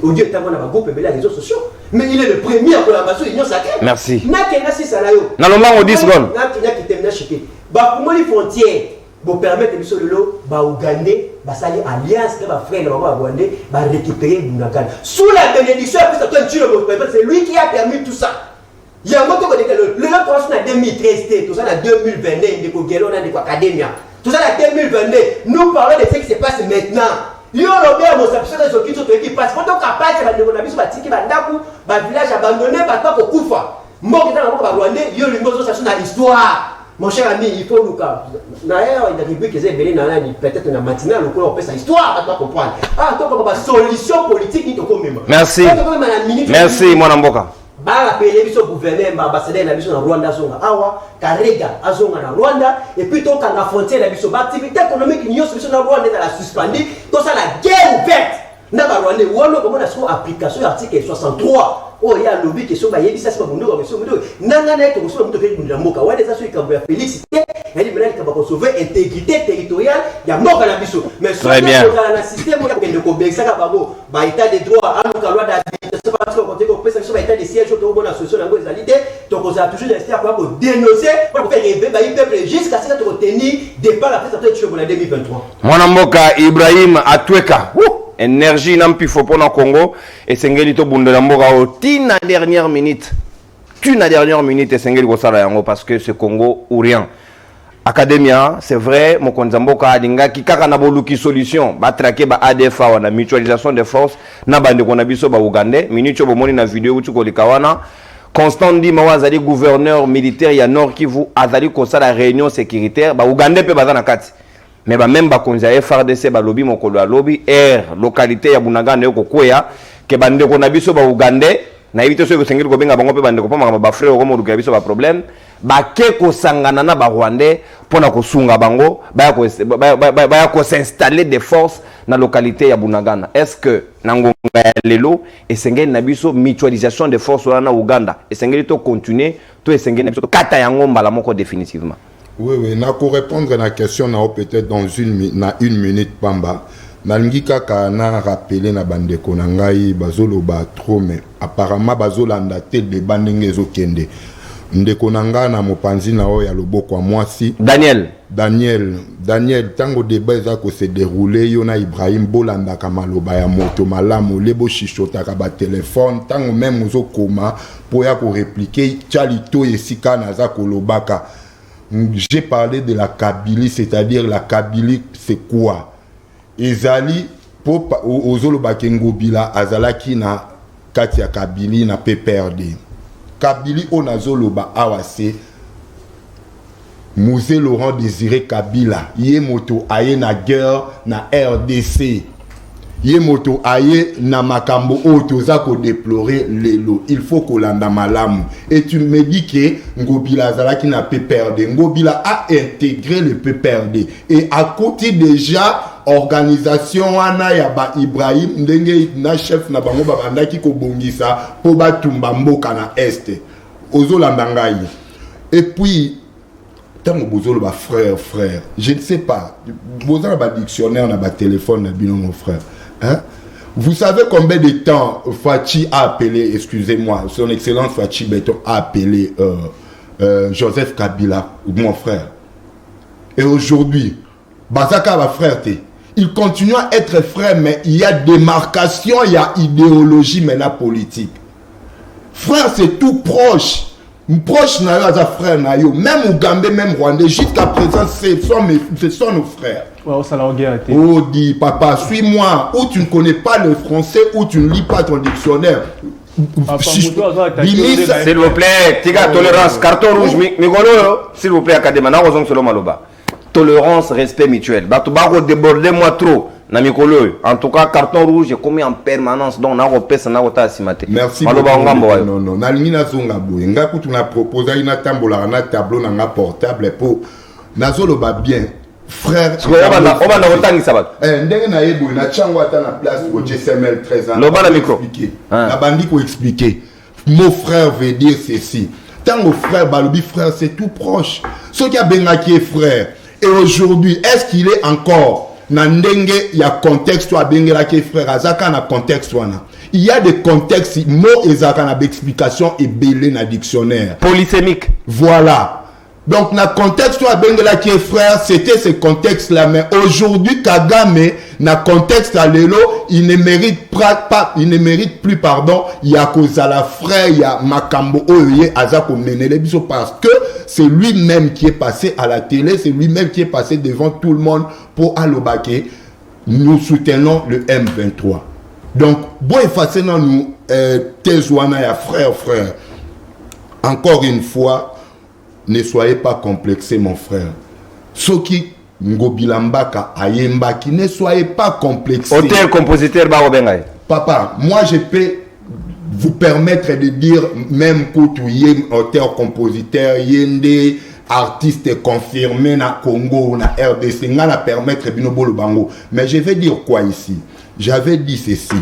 audio est na ba groupe et les réseaux sociaux. Mais il est le premier à collaboration l'union sacrée. Merci. Na kena si salayo. Na lombango 10 secondes. Na kena ki termina chité. Ba pour moi les frontières pour permettre biso lelo ba Ougandais ba sali alliance ba frère na ba Rwandais ba récupérer Bunagana sous la bénédiction de Antoine Tshilombo. C'est lui qui a permis tout ça. Il y a un moto que le lot en 2013 tout ça en 2022 de Kogelo na de Academia tout ça en 2022 nous parlons de ce qui se passe maintenant. Yo Robert Mosapso de Zoki to qui passe quand on capable ba ndeko na biso ba tiki ba ndaku ba village abandonné ba pas kokufa moko na ba Rwandais yo lingozo ça na histoire. Mon cher ami, il faut nous cas. D'ailleurs, il y a des rubriques qui sont belées peut-être dans la matinée, on peut sa histoire, pas comprendre. Ah, donc on va solution politique ni toko même. Merci. Merci mon amboka. Ba rappeler biso gouverneur ambassadeur na biso na Rwanda zonga. Awa Karega azonga na Rwanda et puis donc à la frontière na biso activité économique ni biso na Rwanda dans la suspendue, donc ça la guerre ouverte. Na ba Rwanda wono comme on a son application article 63. Oh, il y a lobby qui sont baillés, ça c'est pas mon nom, mais c'est mon nom. Nangana est au sol, on te fait une moka. Ouais, des assos qui ont félicité. Elle dit maintenant qu'il va sauver intégrité territoriale. Il y a mort à la biso. Mais sur le système, on a besoin de combler ça. Bah, état des droits, à nous loi d'habilitation, c'est pas trop compter qu'on peut ça sur état des sièges, au bon association, la bonne qualité. Donc on a toujours resté à pour dénoncer, pour faire rêver, bah il peuple jusqu'à ce que tu retenir départ la fête après tu pour la 2023. Mon amboka Ibrahim Atweka. Énergie n'ampi faut pour le Congo et sengeli to bundela mboka o tina dernière minute. Tu na dernière minute et sengeli ko sala yango parce que ce Congo ou rien. Academia, c'est vrai, mon konzamboka adinga ki kaka na boluki solution, ba traquer ba ADF wana mutualisation des forces na bande ko na biso ba Ougandais, minute bo moni na vidéo utu ko likawana. Constant dit mawazali gouverneur militaire ya Nord Kivu azali ko sala réunion sécuritaire ba Ougandais pe bazana kati. Mais bah même bah quand j'ai FRDC bah lobby mon colo à lobby air localité ya Bunagana yoko kwea que bande ko na biso ba Ougandais na éviter ceux que sengeli ko benga bango pe bande ko pa ba frère ko mo duka biso ba problème bake kosangana na Rwandais pour na kosunga bango baya ko s'installer des forces na localité ya Bunagana. Est-ce que nangonga lelo esengeli na biso mutualisation des forces na Uganda esengeli to continuer to esengeli na biso kata yango mbala moko définitivement? Oui, na ko répondre à la question na peut-être dans une minute pamba. Nalingi kaka na rappeler na bandeko na ngai bazoloba trop mais apparemment bazolanda te de bandenge ezokende. Ndeko na nga na mopanzi na oyo ya loboko wa mwasi Daniel tango débat eza ko se dérouler yo na Ibrahim bolanda ka maloba ya moto malamu lebo shishotaka ba téléphone tango même ozokoma po ya ko répliquer chalito esika na za kolobaka. J'ai parlé de la Kabylie, c'est-à-dire la Kabylie c'est quoi? Ezali po ozoloba kengobila azalaki na kati ya Kabylie na PPRD. Kabylie onazoloba awase Mose Laurent Désiré Kabila ye moto aye na guerre na RDC ye moto aye na makambo otoza ko déplorer lelo il faut kolanda malamu et tu me dis que Ngobila azalaki na PPRD. Ngobila a intégré le PPRD et à côté déjà organisation wana ya ba Ibrahim ndenge na chef na bango babandaki ko bongisa po batumba mboka na est ozolanda ngai. Et puis tango bozolo ba frère je ne sais pas bozala ba dictionnaire na ba téléphone na bino mon frère hein. Vous savez combien de temps Fachi a appelé, excusez-moi, son excellence Fachi Beton a appelé Joseph Kabila, mon frère. Et aujourd'hui, Bazaka va frère, il continue à être frère, mais il y a démarcation, il y a idéologie maintenant politique. Frère, c'est tout proche. Proche na yo, frère na yo. Même Ougandais, même Rwandais, jusqu'à présent, ce sont nos frères. Oh, dit papa, suis-moi. Ou tu ne connais pas le français, ou tu ne lis pas ton dictionnaire. S'il vous plaît, Tiga, tolérance, carton rouge, s'il vous plaît, Akadema, na raison selon Maloba. Tolérance, respect mutuel. Batubaro déborder moi trop. En tout cas, carton rouge est commis en permanence. Donc, on a repéré ça, on a assimaté. Merci beaucoup. Non, non. Nalingina Zongabu. Ngaku, tu n'as proposé une tambola, un tableau, un portable pour. Nazolo ba bien. Frère. On va dans le temps, ça va. Ndenge na yebo, na chango ata na place pour GSML 13 ans. Loba la micro. La bandi pour expliquer. Mon frère veut dire ceci. Tant mon frère, Balobi frère, c'est tout proche. Ce qui a benga qui est frère. Et aujourd'hui, est-ce qu'il est encore Nandenge, il y a contexte, frère, Azaka na contexte, il y a des contextes, mots et Azaka na explication et belé na dictionnaire. Polysémique. Voilà. Donc, na contexte, frère, c'était ce contexte-là, mais aujourd'hui, Kagame, na contexte à l'élo, il ne mérite plus, pardon, il y a Kozala frère, il y a Makambo Oye, Azako Menelebiso, parce que c'est lui-même qui est passé à la télé, c'est lui-même qui est passé devant tout le monde pour Alobake. Nous soutenons le M23. Donc, bon effacer nous, Tezouana, ya frère. Encore une fois, ne soyez pas complexés, mon frère. Ceux qui Ngobilambaka, Ayembaki, ne soyez pas complexés. Auteur, compositeur, Barobengay. Papa, moi je peux vous permettre de dire, même Koutou, auteur, compositeur, Yende, artiste confirmé na Congo, na RDC, na permettre Binobolo Bango. Mais je vais dire quoi ici? J'avais dit ceci.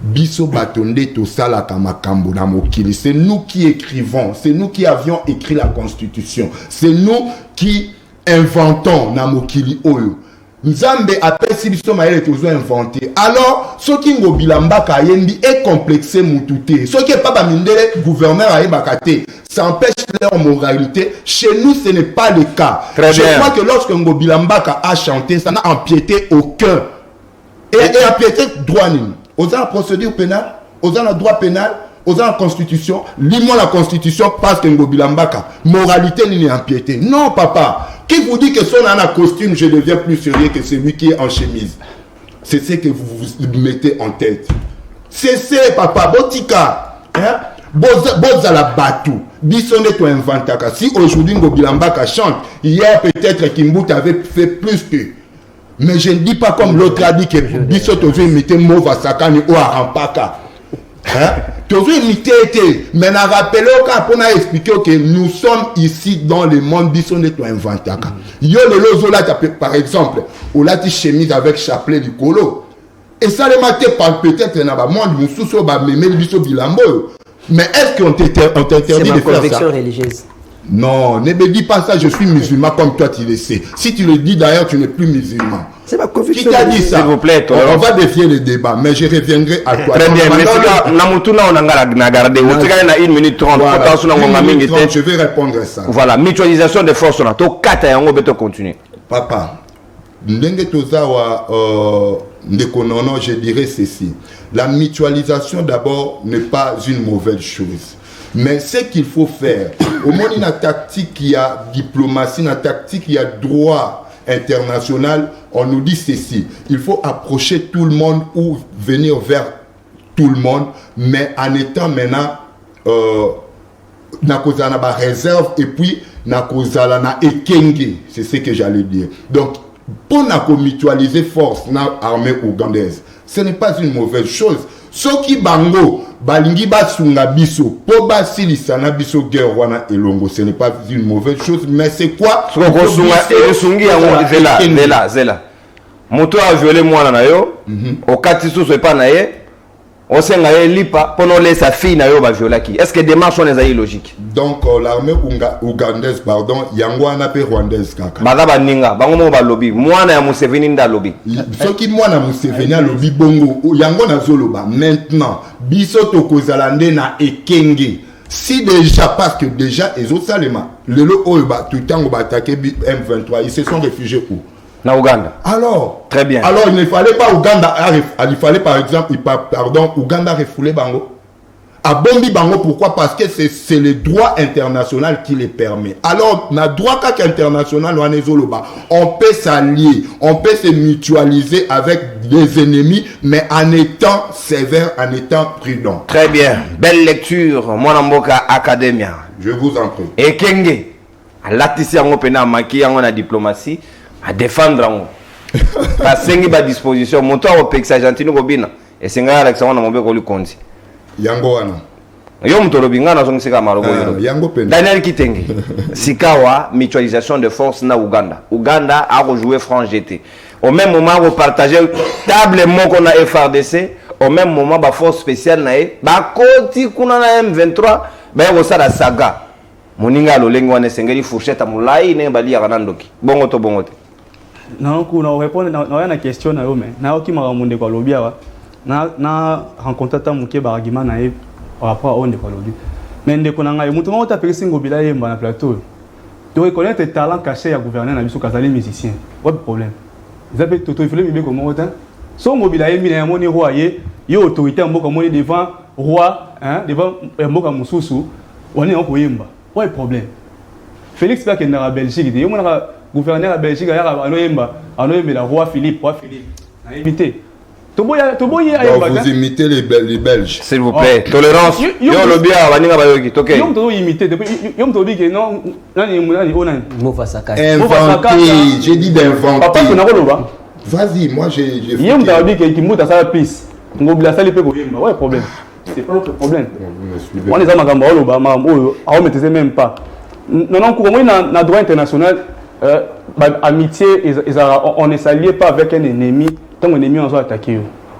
Biso Batonde Tosala Kamakambo na Mokili. C'est nous qui écrivons, c'est nous qui avions écrit la Constitution. C'est nous qui inventons na Mokili Oyo. Nzambe apesi biso maele tozo inventé. Alors, ce qui Ngobilambaka yendi est complexé mutute. Ce qui est pas bamindele gouverneur aïbakate, ça empêche leur moralité. Chez nous, ce n'est pas le cas. Je crois que lorsque Ngobilambaka a chanté, ça n'a empiété aucun. Et empiété droit nini. Aux la procédure pénale, aux la droit pénal, aux la constitution, lis-moi la constitution parce que Ngobilambaka, moralité n'est empiété. Non, papa. Qui vous dit que son en costume, je deviens plus sérieux que celui qui est en chemise? C'est ce que vous vous mettez en tête. C'est papa, botika. Hein? Bozala Batou. Bissonne toi inventaka. Si aujourd'hui Ngobilambaka chante, hier peut-être Kimbut avait fait plus que. Mais je ne dis pas comme l'autre a dit que Bissot aujourd'hui mettait Mova Sakani ou Arampaka. Toujours imité, mais on a rappelé qu'on a expliqué que nous sommes ici dans le monde qui sont inventés. Yo le lozo là, par exemple, on a dit chemise avec chapelet du colo. Et ça les maté par peut-être dans le monde, nous sous ba mémé biso bilambo. Mais est-ce qu'on t'interdit de faire ça? C'est ma conviction religieuse. Non, ne me dis pas ça, je suis musulman comme toi tu le sais. Si tu le dis d'ailleurs, tu n'es plus musulman. C'est ma conviction. Qui t'a dit ça? S'il vous plaît, on va défier le débat, mais je reviendrai à toi. Très bien, mais c'est 1 minute 30. Voilà, 1 minute 30, je vais répondre à ça. Voilà, mutualisation de forces, on a 4 ans, on peut continuer. Papa, ndenge tozawa ndekonono, je dirais ceci. La mutualisation d'abord n'est pas une mauvaise chose. Mais ce qu'il faut faire, au moins une tactique, il y a diplomatie, une tactique, il y a droit international, on nous dit ceci. Il faut approcher tout le monde ou venir vers tout le monde, mais en étant maintenant nakozana ba réserve et puis nakozala na ekenge, c'est ce que j'allais dire. Donc pour mutualiser force dans l'armée ougandaise, ce n'est pas une mauvaise chose. Soki bango balingi basunga biso po basilisa na biso guerre wana elongo, ce n'est pas une mauvaise chose, mais c'est quoi sungi yango zela moto a violé mwana na yo okati susu epa na ye osenga ye lipa pono laisse sa fille na yo ba violaki. Est-ce que démarche on est logique? Donc l'armée ougandaise pardon yango wana pe rwandaise kaka baza baninga bango mo ba lobby mwana ya Museveni nda lobby soki mwana Museveni a lobby bongo yango na zoloba maintenant biso tokozala nde na ekenge. Si déjà, parce que déjà ils ont salema le oyoba tout temps ba attaquer M23, ils se sont réfugiés où? Na Ouganda. Alors, très bien. Alors, il ne fallait pas Ouganda, il fallait par exemple, Ouganda refouler Bango. À Bombi Bango, pourquoi? Parce que c'est le droit international qui les permet. Alors, dans le droit international, on peut s'allier, on peut se mutualiser avec des ennemis, mais en étant sévère, en étant prudent. Très bien. Belle lecture, Mwanamboka Academia. Je vous en prie. Et Kenge, à l'atissi en opéna, maki en diplomatie, à défendre en la sengi ba disposition monto au pexa Argentine ko bina et senga Alexandre na mombe ko lu konzi yango wana yo mutolo binga na songi sika marogo yango pena Daniel Kitenge sikawa mutualisation de force na Uganda a rejoué franc GT au même moment on partager table moko na FRDC au même moment ba force spéciale na e ba koti kuna na M23 ba ko sala saga moninga lolengi wana sengeli fourchette mulai ne bali ya kanandoki bongo to bongo te. Non, on répond à la question, mais qui m'a remonté quoi lobby na rencontré ta mouké barguement na par rapport à on de quoi lobby. Mais dès qu'on a eu mon temps, on t'a pris singo bilaye dans plateau. Tu reconnais tes talents cachés à gouverner na biso kazali musicien. Pas de problème. Ils appellent tout il faut le biber comme autant. Son mobilaye mi na moni roi y autorité mboka moni devant roi hein devant mboka mususu on est en koyemba. Pas de problème. Félix Bak est dans la Belgique, il y a gouverneur de la Belgique, il y a le roi Philippe, invité. Vous imitez les Belges. S'il vous plaît, tolérance. Yo le bien, on va y toquer. Yo me imiter depuis yo me dit que non, inventé, j'ai dit d'inventer. Papa tu n'as pas. Vas-y, moi j'ai yo me dit que qui monte à sa piste. Ngobila sali pe ko yemba. Ouais, problème. C'est pas notre problème. On est à Magamba Oloba, on ne même pas. Non, dans le droit international, amitié, on ne s'allie pas avec un ennemi tant qu'un ennemi on soit attaqué.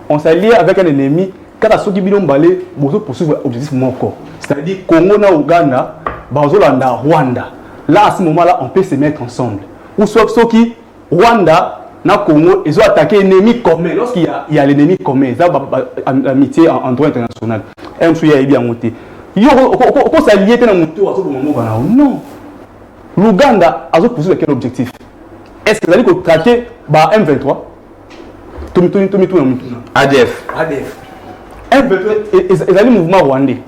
On s'allie avec un ennemi quand on a bilon balé pour poursuivre l'objectif moko. C'est-à-dire Congo na Ouganda, Bazolanda, Rwanda. Là, à ce moment-là, on peut se mettre ensemble. Ou soit qui Rwanda, na Congo, ils ont attaqué l'ennemi commun. Lorsqu'il y a l'ennemi commun, ça amitié en droit international. Un souillé est bien monté. Quand ça lié dans mon tour, non. L'Ouganda a poursuivi quel objectif? Est-ce que vous allez traquer M23? ADF. M23, ils allaient mouvement rwandais.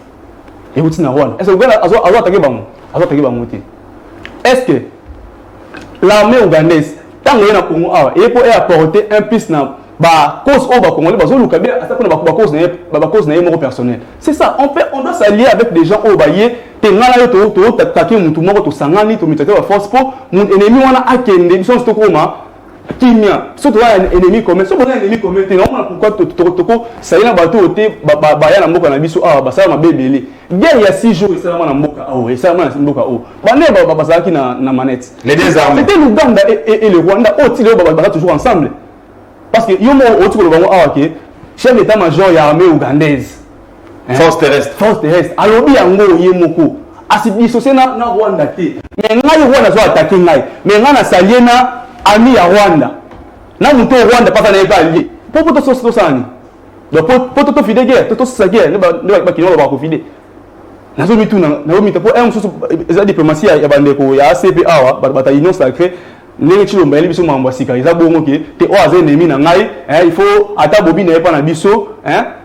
Et vous êtes Rwanda. Est-ce que l'Ouganda a attaqué Bango? Est-ce que l'armée ougandaise, tant qu'il y a un Congo, il peut apporter un piste dans la cause au Congolais, parce que le Kabila a cause de personnel. C'est ça, on doit s'allier avec des gens au Baye, tu as attaqué mon tout le monde, tu as force pour mon ennemi, on a acquis des missions de Stokoma. kimia surtout un ennemi commun so un ennemi commun te non pourquoi toko ça y na bato te ba ya na mboka na biso ah ba ça ma bebele guerre ya 6 jours ça na mboka oh et ça na mboka oh bane ba ça qui na manette les deux armées c'était l'Ouganda et le Rwanda oh ti le ba toujours ensemble parce que yo mo o ti ko bango ah OK chef d'état-major ya armée ougandaise force terrestre alobi yango ye moko asibisose na Rwanda te mais ngai Rwanda zo attaquer ngai mais ngai na saliena ami ya Rwanda na muto Rwanda pasa na eba lié poto so sani donc poto fide guerre toto sa guerre ne ba kino ba ko fide nazo mitu na mita po un so za diplomatie ya bandeko ya ACP awa bata union sacrée ndenge chilomba eli biso mambo sika eza bongo ke te o aza ennemi na ngai il faut ata bobi na epa na biso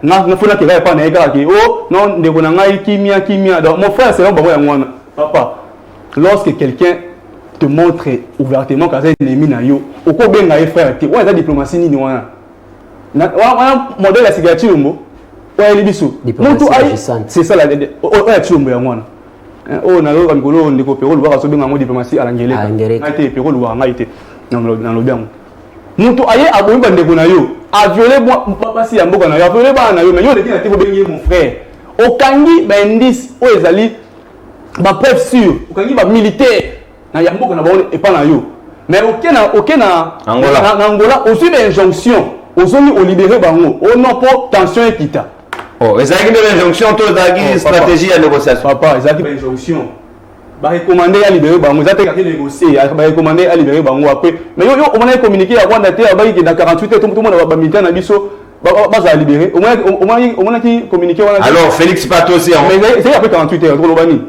na fona ke epa na eka ke o non ndeko na ngai kimia donc mon frère c'est un bango ya ngwana papa lorsque quelqu'un te montre ouvertement que c'est ennemi na yo oko benga e frère te wa eza diplomatie nini wana na modèle ya sika chilombo o eli biso mutu ai c'est ça la o ya chilombo ya ngwana oh na lo ngolo ndiko pero lo ba so benga mo diplomatie ala ngeleka ngate pero lo ngai te na lo biango mutu aye aboyi ba ndeko na yo a violer basi ya mboka na yo a violer ba na yo mais yo de tina te bengi mon frère okangi ba indice o ezali ba preuve sûre okangi ba militaire na ya mboka na ba e pa na yo mais okena Angola aussi des injonctions ozoni o libérer bango o non pour tension ekita. Oh, les amis de l'injonction, toute la stratégie à négociation. Papa, les amis de l'injonction. Bah recommander à libérer bango, ils ont négocier, bah recommander à libérer bango après. Mais yo on a communiqué à Rwanda te bah qui dans 48 heures tout le monde va militaire na biso bah ça libérer. Au moins qui communiquer alors Félix Pato aussi. Mais c'est après 48 heures trop lobani.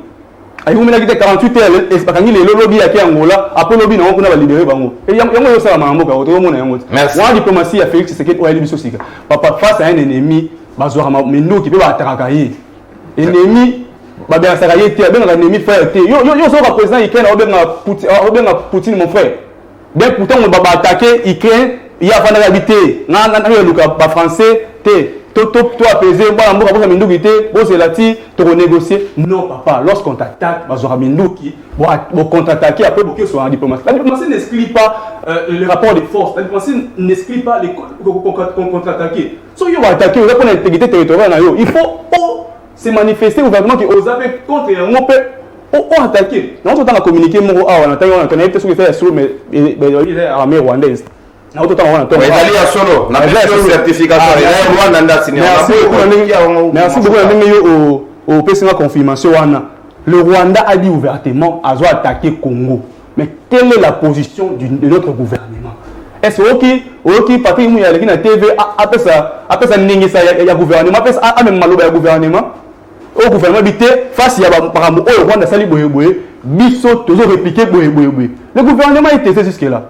Ayi vous mena qui 48 heures bakangi le lobby ya ki Angola après lobby na on va libérer bango. Et yango yo ça mambo ka to mona yango. Merci. Wa diplomatie ya Félix c'est que oya biso sika. Papa face à un ennemi bazora mendo qui peut attaquer ye ennemi ba bien ça ye te ben ennemi frère te yo so représentant Ukraine obenga Poutine mon frère bien pourtant on va attaquer Ukraine il y a vendre habiter na luka ba français te to apaiser ba mboka bosa mendo qui te bo c'est lati to renégocier non papa lorsqu'on t'attaque bazora mendo qui bo contre-attaquer après bo que soit en diplomatie la diplomatie n'exclut pas le rapport de force la diplomatie n'exclut pas les contre-attaquer so yo va attaquer on va prendre l'intégrité territoriale na yo il faut se manifester ouvertement que aux appels contre un peu on attaquer non tout temps communiquer mon on attend on connaît peut-ce que faire sur mais armée rwandaise na tout temps on attend mais ali ya solo na certification ya Rwanda nda signé merci beaucoup na yo au PCA confirmation wana le Rwanda a dit ouvertement à attaquer Congo mais quelle est la position de notre gouvernement est-ce que Patrick Mouya qui na TV après ça ningisa ya gouvernement après ça même maloba ya gouvernement au gouvernement bité face ya par rapport au Rwanda sali boyeboye biso toujours répliquer boyeboye le gouvernement était jusque là.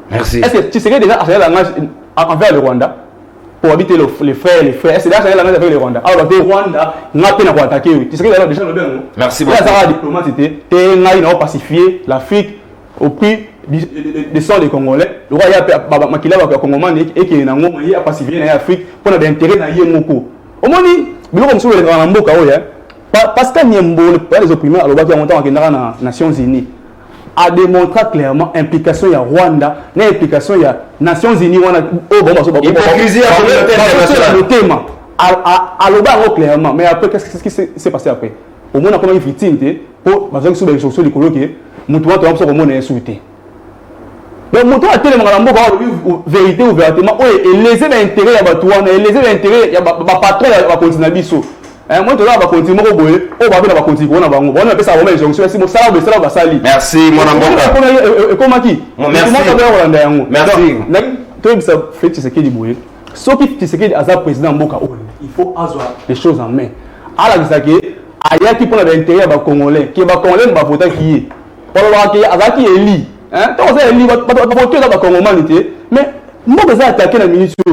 Merci. Est-ce que tu sais déjà achèter la langage envers le Rwanda pour habiter les frères est-ce que déjà achèter la langage avec le Rwanda alors le Rwanda n'a pas pour attaquer tu sais déjà le bien. Merci beaucoup. Ça diplomate c'était ngai na pacifier l'Afrique au prix des sang des Congolais le roi ya makila ba Congolais et qui na ngoma ya pacifier na Afrique pour na intérêt na ye moko omoni biloko mso le na mboka oya Pascal Nyembo les opprimés alors ba ki montant akendaka na Nations Unies a démontré clairement implication ya Rwanda na implication ya Nations Unies wana o bon baso hypocrisie à le thème à l'oba clairement mais après qu'est-ce qui s'est passé après au moins on a comme une victime pour bazo sur les sociaux les coloquer mutu watu wamso ko mona insulté donc mutu a tellement la mboka vérité ouvertement et les intérêts ya batu wana et les intérêts ya ba patron ya continent biso moi to ba continue moko boye o ba bina ba continue kona bango bona pesa ba injonction si mo sala be sala ba sali merci mon amboka komaki merci na to bisa fait ce qui dit boye so qui ce qui as président mboka il faut avoir les choses en main ala bisake aya qui pour l'intérêt ba congolais qui ba congolais ba vota qui pour ba qui azaki eli to ça eli ba voter ba congolais mais mboka za attaquer la ministre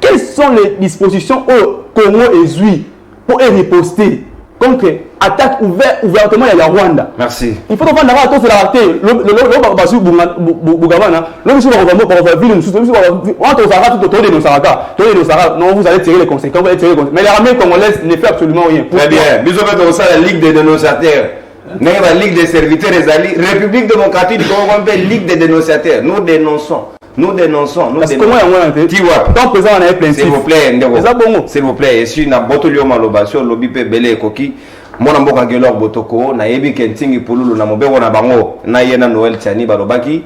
quelles sont les dispositions au Congo et Zui pour riposter contre attaque ouvertement il y a Rwanda. Merci. Il faut prendre la c'est la raté le basu bugavana le monsieur va pour ville nous on te sera tout autour de nos saraka non vous allez tirer les conséquences mais l'armée congolaise ne fait absolument rien. Très bien bisous fait dans ça la ligue des dénonciateurs la ligue des serviteurs des alliés République démocratique du Congo Ligue des dénonciateurs nous dénonçons Nous dénonçons. Nous Parce que moi, tant présent, on avait plein. S'il vous plaît, Ndeko. C'est ça, bon. S'il vous plaît, et si na botolio malobation, lobby pe belé koki. Mwana mboka gelor botoko, na yebi kentingi pululu na mobeko na bango, na yena Noël Tiani balobaki.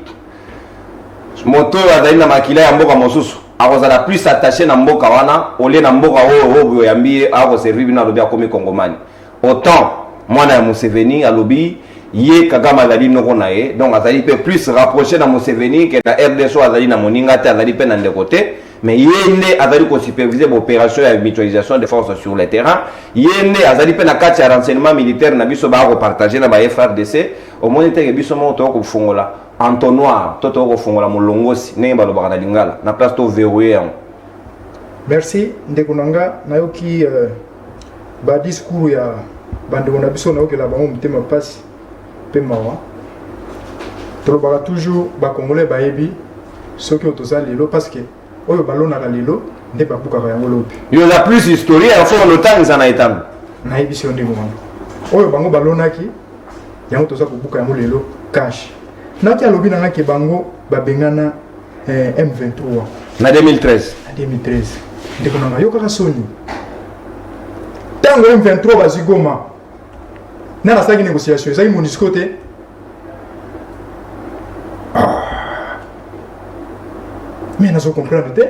Moto azali na makila ya mboka mosusu. Akozala plus attaché na mboka wana, olé na mboka oyo yambi ako servir na lobby akomi kongomani. Autant mwana ya Museveni a lobby Yé Kagame azali noko na ye, donc azali peut plus rapproché na Museveni que na RDSO azali na moninga te azali pe na de côté, mais yende azali ko superviser l'opération de mutualisation des forces sur le terrain, yende azali pe na kati ya renseignement militaire na biso ba ko partager na ba FRDC, au moins te biso mo to ko fungola entonnoir, to ko fungola molongosi ne ba lo ba na lingala, na place to verrouiller. Merci ndekunanga nayoki ba discours ya bandeko na biso nayoki la bango mutema pasi. Mawa tolobaka toujours bakongolais bayebi soki otoza lelo parce que oyo balonaka lelo nde babukaka yango lobi yo la plus historie afo lotang sana etam nayebi si ndenge wana oyo bango balonaki yango toza kobuka yango lelo cash naki alobi nanga ke bango babengana M23 na 2013 ndeko nanga yokaka soni ntango M23 bazigoma nana saki négociation ezaki MONUSCO te mais nazo comprendre te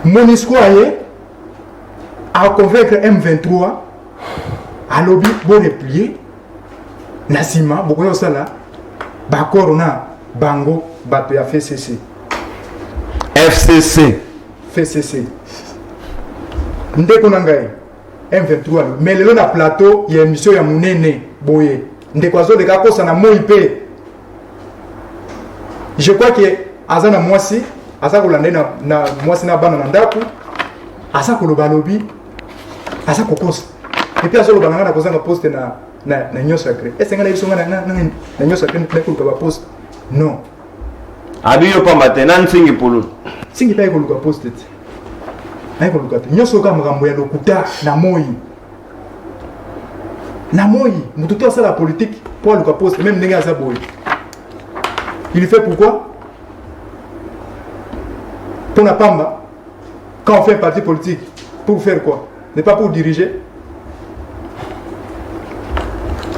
MONUSCO aye a convaincre M23 a lobby bon replier na sima bokoyo sala bakoro na bango bato ya FCC ndeko na ngai M23 mais lelo na plateau ya émission ya munene boye ndeko azo de kakosa na moi pe je crois que azana mwasi asa kolanda na mwasi na bana na ndaku asa koloba lobi asa kokosa et puis azo lobanga na kozanga poste na nyo sacré est ce ngana biso ngana na nyo sacré na koluka ba poste non abiyo pamba te nan singi pulu singi pa koluka poste aiko lukata nyoso kama makambo ya lokuta na moi mutu to sala politique pour luka poste même ndenge aza boy il fait pourquoi pour na pamba quand on fait un parti politique pour faire quoi n'est pas pour diriger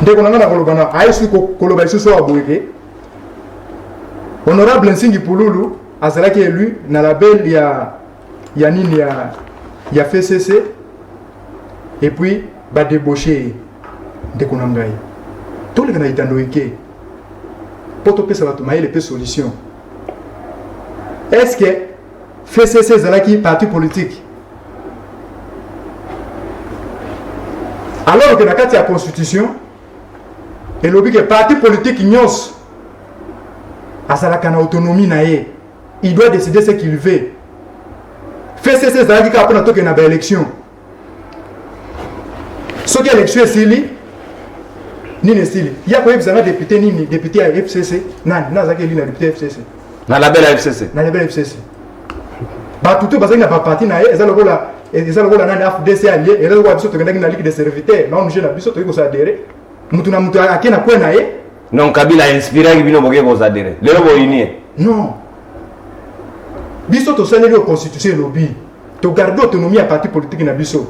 ndeko nanga na kolobana aisu koloba isu so aboyeke honorable Nsingi Pululu azalaki élu na label ya nini ya FCC et puis ba débauché ndeko na ngai to le kana itando eke poto pesa bato mayele pe solution est-ce que FCC zalaki parti politique alors que na kati ya constitution et lobi que parti politique nyos azalaka na autonomie na ye il doit décider ce qu'il veut FCC zalaki ka pona toke na ba élection soki élection esili nini esili ya ko yebisa na député nini député ya FCC nani nazaki eli na député FCC na label ya FCC na label FCC ba tutu bazaki na ba parti na ye ezalokola nani FDC allié et là ko biso tokendaki na ligue des serviteurs na on jeune biso toki ko sa adhérer mutu na mutu akena kwa na ye non Kabila inspiré bino boke ko sa adhérer lelo bo unie non biso to saleli au constitution lobby to garder autonomie à parti politique na biso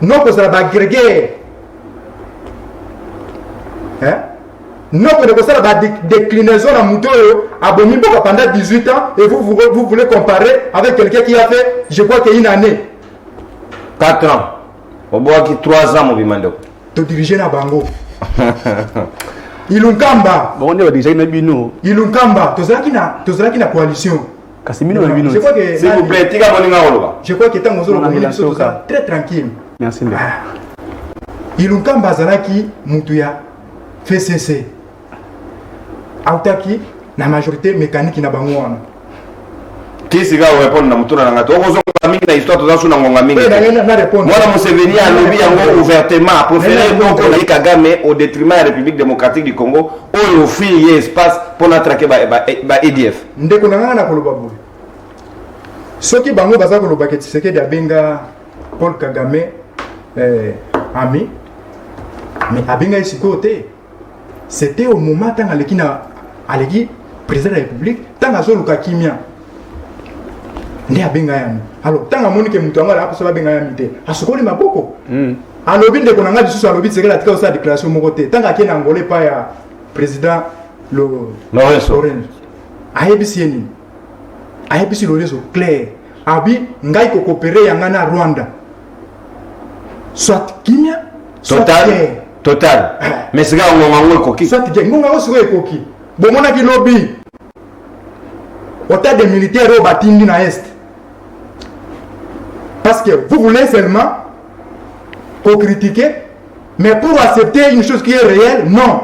non ko ça va agréger hein non ko ça va déclinaison à muto abomi boka pendant 18 ans et vous voulez comparer avec quelqu'un qui a fait je crois qu'il y a une année 4 ans au bois qui 3 ans mobimando to diriger na bango Ilunkamba bon on est déjà na bino Ilunkamba tozalaki na coalition Casimino na bino je crois que s'il vous plaît tika moninga oloba je crois que tango zolo biso très tranquille merci ndeko Ilunkamba azalaki mutu ya FCC autaki na majorité mécanique na bango wana kisi ga répondre na mutuna na ngato ozo mingi na histoire toza suna ngonga mingi na répondre mwana Museveni a lobby yango ouvertement préféré donc on Kagame au détriment de la République démocratique du Congo on offre y espace pour n'attraquer ba EDF ndeko nanga na koloba boye soki bango baza koloba ke Tshisekedi abenga Paul Kagame ami mais abenga isiko te c'était au moment tant aleki président de la République tant azoluka kimia nde abenga yami alors tant amoni ke mutu anga la aposa babenga yami te asokoli maboko alobi ndeko nanga lisusu alobi tsekela tika osa déclaration moko te tant akei na ngole pa ya président Lorenzo ayebisi ye nini ayebisi Lorenzo clair abi ngai kokopere yanga na Rwanda soit kimia total mais c'est quand on ekoki soit je ngonga osiko ekoki bomona ki lobby autant de militaires au batindi na est parce que vous voulez seulement critiquer mais pour accepter une chose qui est réelle non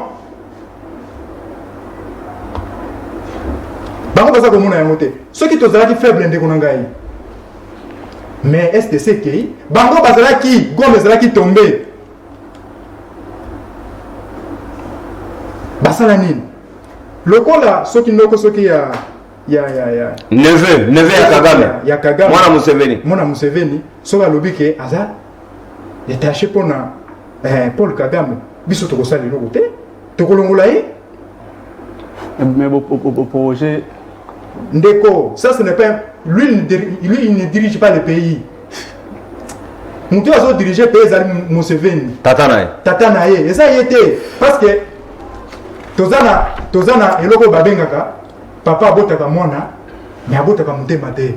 bango baza komona yango te soki tozalaki faible ndeko na ngai mais est-ce que c'est qui bango bazalaki gome ezalaki tombé basala nini lokola soki ndoko soki ya neveu ya Kagame mwana Museveni soki alobi ke aza détaché mpona Paul Kagame biso tokosala eloko te tokolongola ye mais au projet ndeko ça ce n'est pas lui il ne dirige pas le pays mutu azo diriger pays ezali Museveni tata na ye eza ye te parce que tozana eloko babengaka papa abotaka mwana mais abotaka motema te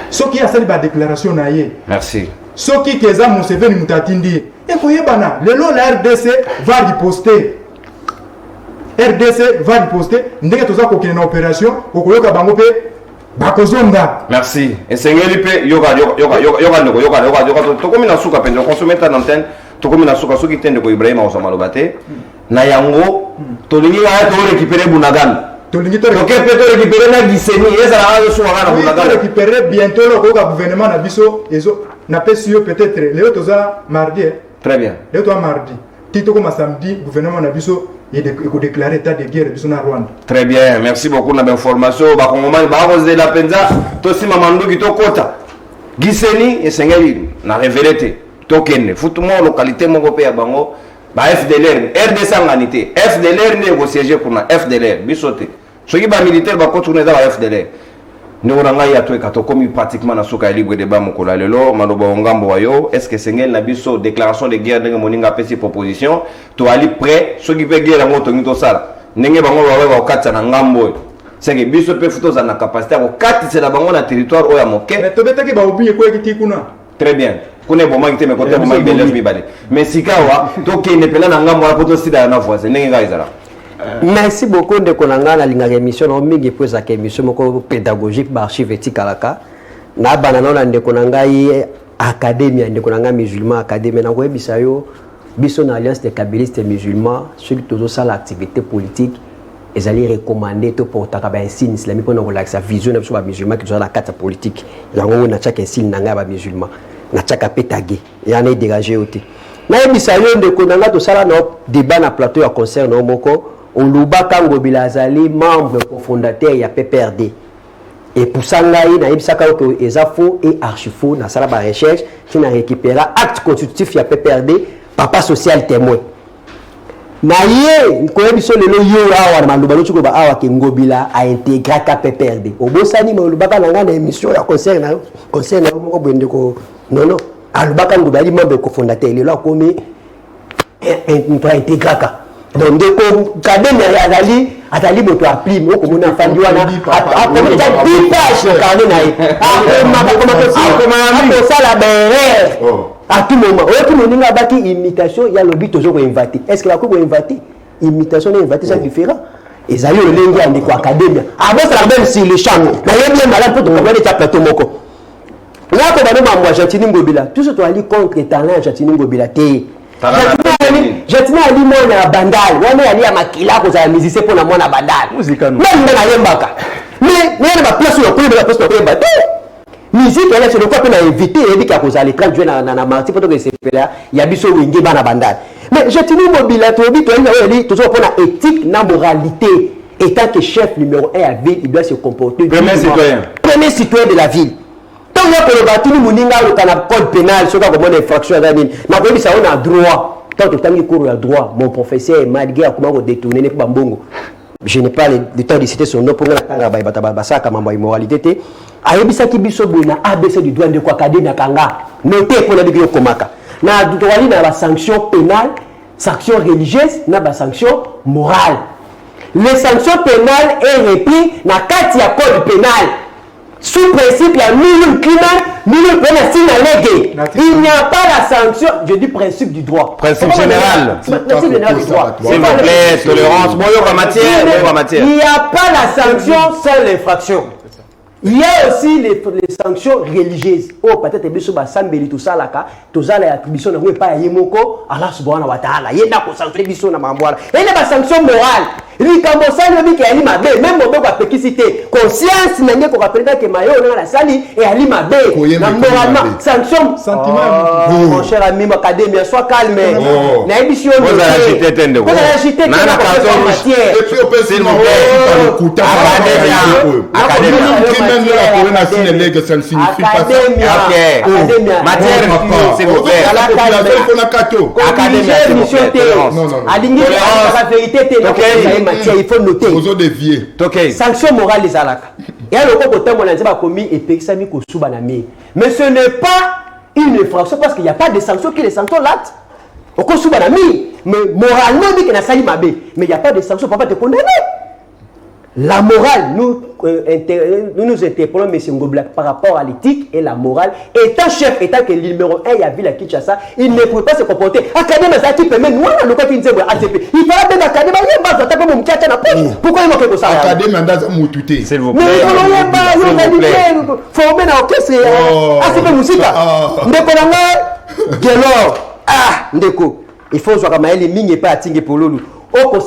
soki asali badéclaration na ye merci soki keza Museveni mutu atindi ye ekoyebana lelo la RDC va riposter ndenge toza kokende na opération okoyoka bango mpe bakozonga merci esengeli mpe yoka tokomi na suka mpenza okonsome ta na antenne tokomi na suka soki te ndeko Ibrahima osamaloba te na yango tolingi kaya torécupere Bunagana tolingi torécupere na Giseni ezalaka yosuwaka na Bunagana torécupere bientôt lokoyoka gouvernement na biso ezo napesi yo peut-être leo toza mardi très bien leo toza mardi ti tokoma samedi gouvernement na biso éco-déclaré état de guerre biso na Rwanda. Très bien, merci beaucoup na information bakongomani bakozela penza tosima manduki tokota Giseni esengeli na révélé tokende futumo localité moko pe ya bango ba FDLR RDC nganité FDLR ne ko siéger pour na FDLR bisote soki ba militaire ba kotourner za ba FDLR ndeko nanga ya to komi pratiquement na soka libre débat mokola lelo maloba ngambo wayo est-ce que sengel na biso déclaration de guerre ndenge moninga pesi proposition to ali prêt soki pe guerre ngo to ngito sala ndenge bango ba okatsa na ngambo c'est que biso pe futo za na capacité ko katisa na bango na territoire oya moke mais to betaki ba obiye ko ekiti kuna très bien kune boma kite me côté boma belef mi bale mais sikawa to kende pela na ngambo la poto sida na voisin ndenge ga izala. Merci beaucoup de konanga na linga émission na mingi pour sa émission moko pédagogique ba archive etikalaka na banana na ndeko nanga yi académie ndeko nanga musulman académie na ko ebisa yo biso na alliance des kabbalistes musulmans ceux qui tozo sala activité politique ezali recommander to portaka ba insigne islamique pour na sa vision na biso ba musulman qui tozo na carte politique yango na chaka insigne nanga ba musulman na chaka pétagé yana dégagé oté na ebisa yo ndeko nanga to sala na débat na plateau ya concert na moko Oluba Ngobila azali membre cofondateur ya PPRD et pour ça ngai na ibisaka que eza faux et archi faux na sala ba recherche qui na récupérer acte constitutif ya PPRD papa social témoin na ye ko ebiso lelo yo awa na maloba lotuko ba awa ke Ngobila a intégré ka PPRD obosani ma Oluba na na émission ya concert na moko bwende ko non Oluba Ngobila ali membre cofondateur lelo akomi intégré ka donc ko kademe atali moto appli moko mona fandi wana akomita page kademe na sala bere à tout moment oyo tout moninga baki imitation ya lobi tozo ko inviter est-ce que la ko inviter imitation na inviter ça différent ezali le lengi andi ko academia abo ça même si le champ na yebia malade pour to kabele ta plateau moko là ko bano ma Argentine Ngobila tout ce to ali contre talent Argentine Ngobila te Jetina ali mona bandal wana ali ya makila ko za musicien pour na mona bandal musique non même na yembaka mais na ba place yo ko na place to yemba musique elle c'est le quoi na invité et dit ko za les 30 juin na marti poto que c'est là ya biso wenge bana bandal mais Jetina Ngobila to bi to ali toujours pour na éthique na moralité étant que chef numéro 1 à ville il doit se comporter premier citoyen de la ville. Tant que le bâtiment moninga le code pénal, ce qu'on a infraction à la mine, n'a pas dit ça on a droit. Quand tu as mis cours à droit, mon professeur est malgré comment détourner les bambongo. Je n'ai pas le temps de citer son nom pour la moralité. Ayebisa ki biso boina ABC du droit de quoi académie kanga. Notez pour la bibliothèque komaka. Na droit na la sanction pénale, sanction religieuse, na ba sanction morale. Les sanctions pénales est repris na kati ya code pénal. Sous principe, il y a minimum criminel, minimum pénal, il n'y a pas la sanction, je dis principe du droit. Principe général. Principe général du droit. S'il vous plaît, tolérance, matière. Il n'y a pas la sanction sans l'infraction. Il y a aussi les sanctions religieuses. Oh, peut-être que ça sambeli tout ça là, tout ça là, attribution n'a pas yemoko, Allah subhanahu wa ta'ala. Il y a des sanctions biso na mamboala. Et il y a des sanctions morales. Il quand on sait le qui est animé, même on peut péquicité. Conscience n'a pas qu'on rappelle que mayo on a la sali et animé. Moralement, sanction. Mon cher ami, ma académie, sois calme. Na émission. Vous allez agiter tende. Vous allez agiter. Nana carton. Et puis on peut s'il vous plaît. Académie. Même la Corée nationale, ça ne signifie pas ça. Matière, s'il vous plaît. Académie, la vérité, il faut noter. Sanction morale des alaka. Et alors, quand on a dit commis et pexami ko subanami. Mais ce n'est pas une infraction parce qu'il n'y a pas de sanctions qui les sanctions là. Au ko subanami, mais moralement dit qu'il a sali mabé, mais il n'y a pas de sanctions pour pas te condamner. La morale, nous interpellons M. Ngoblak par rapport à l'éthique et la morale. Étant chef, étant que le numéro 1, il y a vu la Kinshasa, il ne pouvait pas se comporter. Académie, ça qui permet, nous, on a le cas qui dit ATP. Il fallait bien l'Académie, il y a pas de temps pour pourquoi il manque de ça? Académie, Moutouté. S'il vous plaît. Mais il n'y a pas, formé dans l'orchestre, ATP Moussika. Ndeko, Gelor, Ndeko, il faut jouer à les mines et pas à Tingue pour l'eau. Au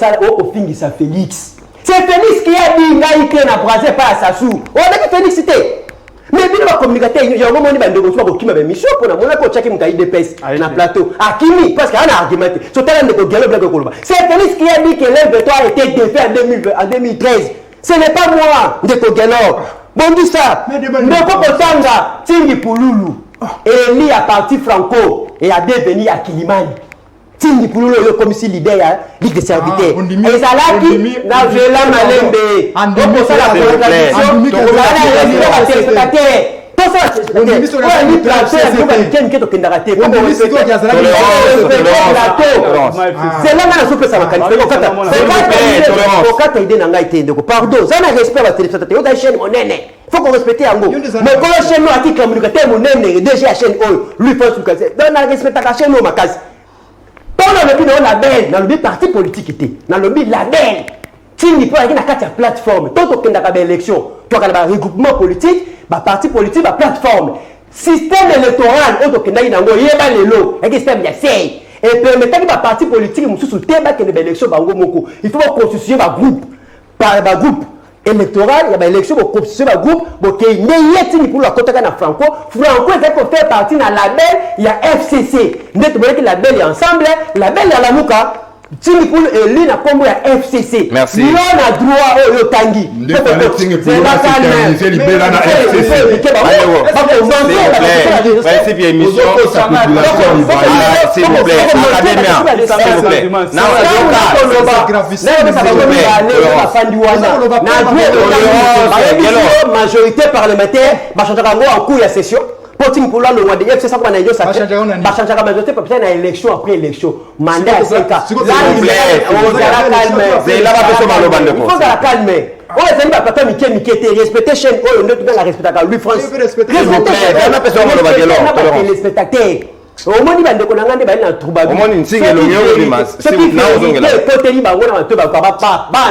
fingi sa Félix. C'est Félix qui a dit qu'il n'a brasé pas à Sassou. On a dit Félicité. Mais il va communiquer. Il y a un moment où il va communiquer avec mission pour la checker mon cahier de pèse dans le plateau. À Kimi, parce qu'il y a un argument. C'est Félix qui a dit que l'inventoire était défait en 2013. Ce n'est pas moi, Ndeko Gelor. Bon, dit ça. Ndeko Kotanga, Tingi Pouloulou. Et lui a parti Franco et a devenu à Kilimani. Tingi Pouloulou est comme si l'idée a dit que serviteur. Et ça là qui n'a vu la malembe. On peut ça la contradiction. On a la téléspectateur. Tout ça, on dit sur la plateau. C'est là que la soupe ça va qualifier. Pardon, ça n'a respect à la téléspectateur. On a chaîne mon nene. Faut qu'on respecte un mot. Mais quand la chaîne a dit communicateur mon nene, déjà chaîne lui faut se casser. Dans la respect à la chaîne ma case. Dans le lobby de label, dans le lobby parti politique était, dans le lobby label, si il faut aller dans la plateforme, tant qu'on a une élection, toi quand un regroupement politique, bah parti politique, bah plateforme, système électoral, autre que n'aille dans le yéba les lots, et système bien fait, et permettant que parti politique, nous sous thème que les élections bango moko, il faut constituer un groupe, par groupe électoral, il y a une élection pour constituer un groupe, pour qu'il y ait pour la côte de Franco. Franco est pour faire partie de la label, il y a FCC. Nous avons que la label est ensemble, la label est à la Mouka. Tinipul et lui n'a pas moi FCC. Merci. Nous on a droit au Tangi. C'est pas calme. Libéral na FCC. Principe émission. S'il vous plaît. Académie. S'il vous plaît. Majorité parlementaire, en cours de session. Poting pour la loi de FCC, ça va naître ça. Bachanga majorité pour faire une élection après élection. Mandat à 5 ans. S'il vous plaît. On va la calmer. C'est là va faire mal au bande. Il faut la calmer. On les amis papa Mickey respecter chaîne oh notre bien la respecter à lui France. S'il vous plaît. On a besoin de baguette. Les spectateurs. Au moins il va ndeko nangande ba na trouba. Au moins singe lo nyo bimas. C'est vous na ozongela. Côté li bango na to ba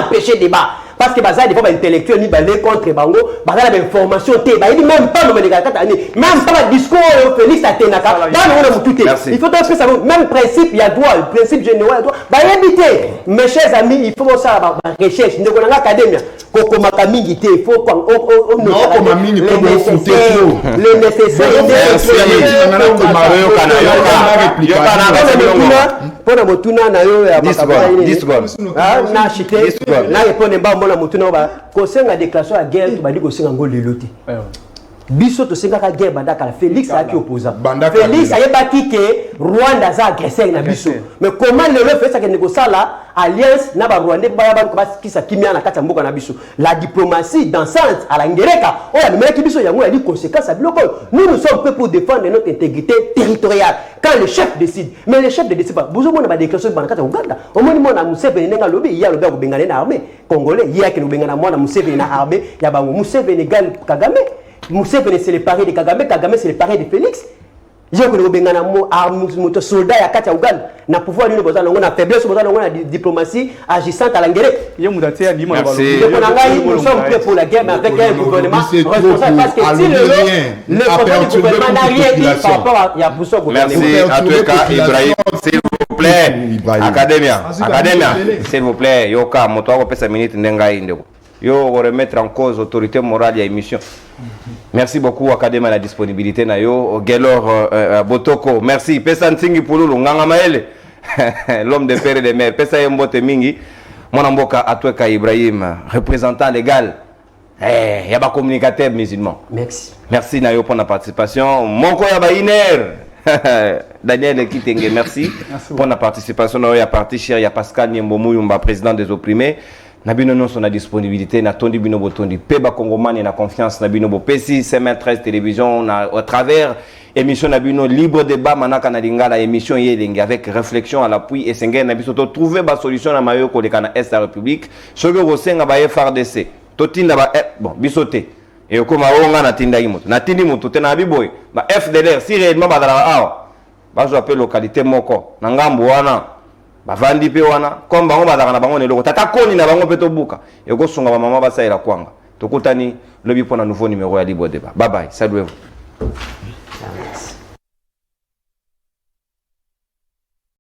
empêcher débat. Parce que bazar des fois intellectuel ni balé contre bango bazar la information té ba il même pas le kata ani même pas le discours Félix Atenaka dans le mututé il faut que ça même principe il y a droit le principe général droit ba éviter mes chers amis il faut ça ba recherche ndeko na académie koko makamini té il faut on non comme amini comme le nécessaire pona motuna na yo ya makabala na chité na répondre ba mona motuna ba kosenga déclaration à guerre badi kosenga ngolelo te biso to sengaka guerre bandaka la Félix a qui opposant Bandaka Félix Kabila. a yebaki que Rwanda za agresseur na biso mais comment le fait ça que négocia la alliance na ba Rwandais ba ba ko kisa kimia na kati mboka na biso la diplomatie dansante à la ngereka o ya numeki biso yango ya di conséquences à biloko nous sommes prêts pour défendre notre intégrité territoriale quand le chef décide mais le chef ne décide pas bozo mona ba déclaration ba kati Uganda o moni mona Museveni nenga lobi ya lobi ko bengana na armée congolais ya ke no bengana mona Museveni na armée ya ba Museveni gal Kagame Museveni c'est le pari de Kagame, Kagame c'est le pari de Félix. Je connais au Bengana moto soldat ya kati ya Uganda na pouvoir lui besoin na faiblesse besoin na diplomatie agissante à l'engrais. Yo mudatia ndimo na Merci. Nous sommes prêts pour la guerre mais avec un gouvernement responsable parce que si le président du gouvernement n'a rien dit par rapport à Yabuso gouvernement. Merci Atweka Ibrahim, s'il vous plaît. Academia, s'il vous plaît. Yoka, moto wako pesa minute ndenga indeko. Yo remettre en cause autorité morale et émission. Merci beaucoup Académie à la disponibilité na yo Gelor Botoko. Merci pesa nsingi pululu nganga maele. L'homme de père et de mère. Pesa yembote mingi. Mwana mboka Atweka Ibrahim, représentant légal. Ya ba communicateur musulman. Merci. Merci na yo pour la participation. Monko ya ba iner. Daniel Kitenge, merci pour la participation. Il y a parti cher, il y a Pascal Niembomouyumba, président des opprimés. Nabino non son disponibilité, na tondi bino botondi. Peba Congomani na confiance nabino bo Pesi, CM13 télévision na au travers émission nabino libre débat manaka na lingala émission yelengi avec réflexion à l'appui et sengen nabiso to trouver ba solution na mayo ko lekana est la République. Sogo rosenga ba FRDC. Totinda ba bon bisoté. Et okoma onga na tinda imoto. Na tindi moto te na biboy. Ba FDLR si réellement ba dala awa. Ba zo appel localité moko. Na ngambo wana. Bavandi pe wana comme bango bazaka na bango ne loko tata koni na bango pe tobuka eko sunga ba mama basa ila kwanga tokutani lobi pona nouveau numéro ya libre débat. Bye bye, salut vous.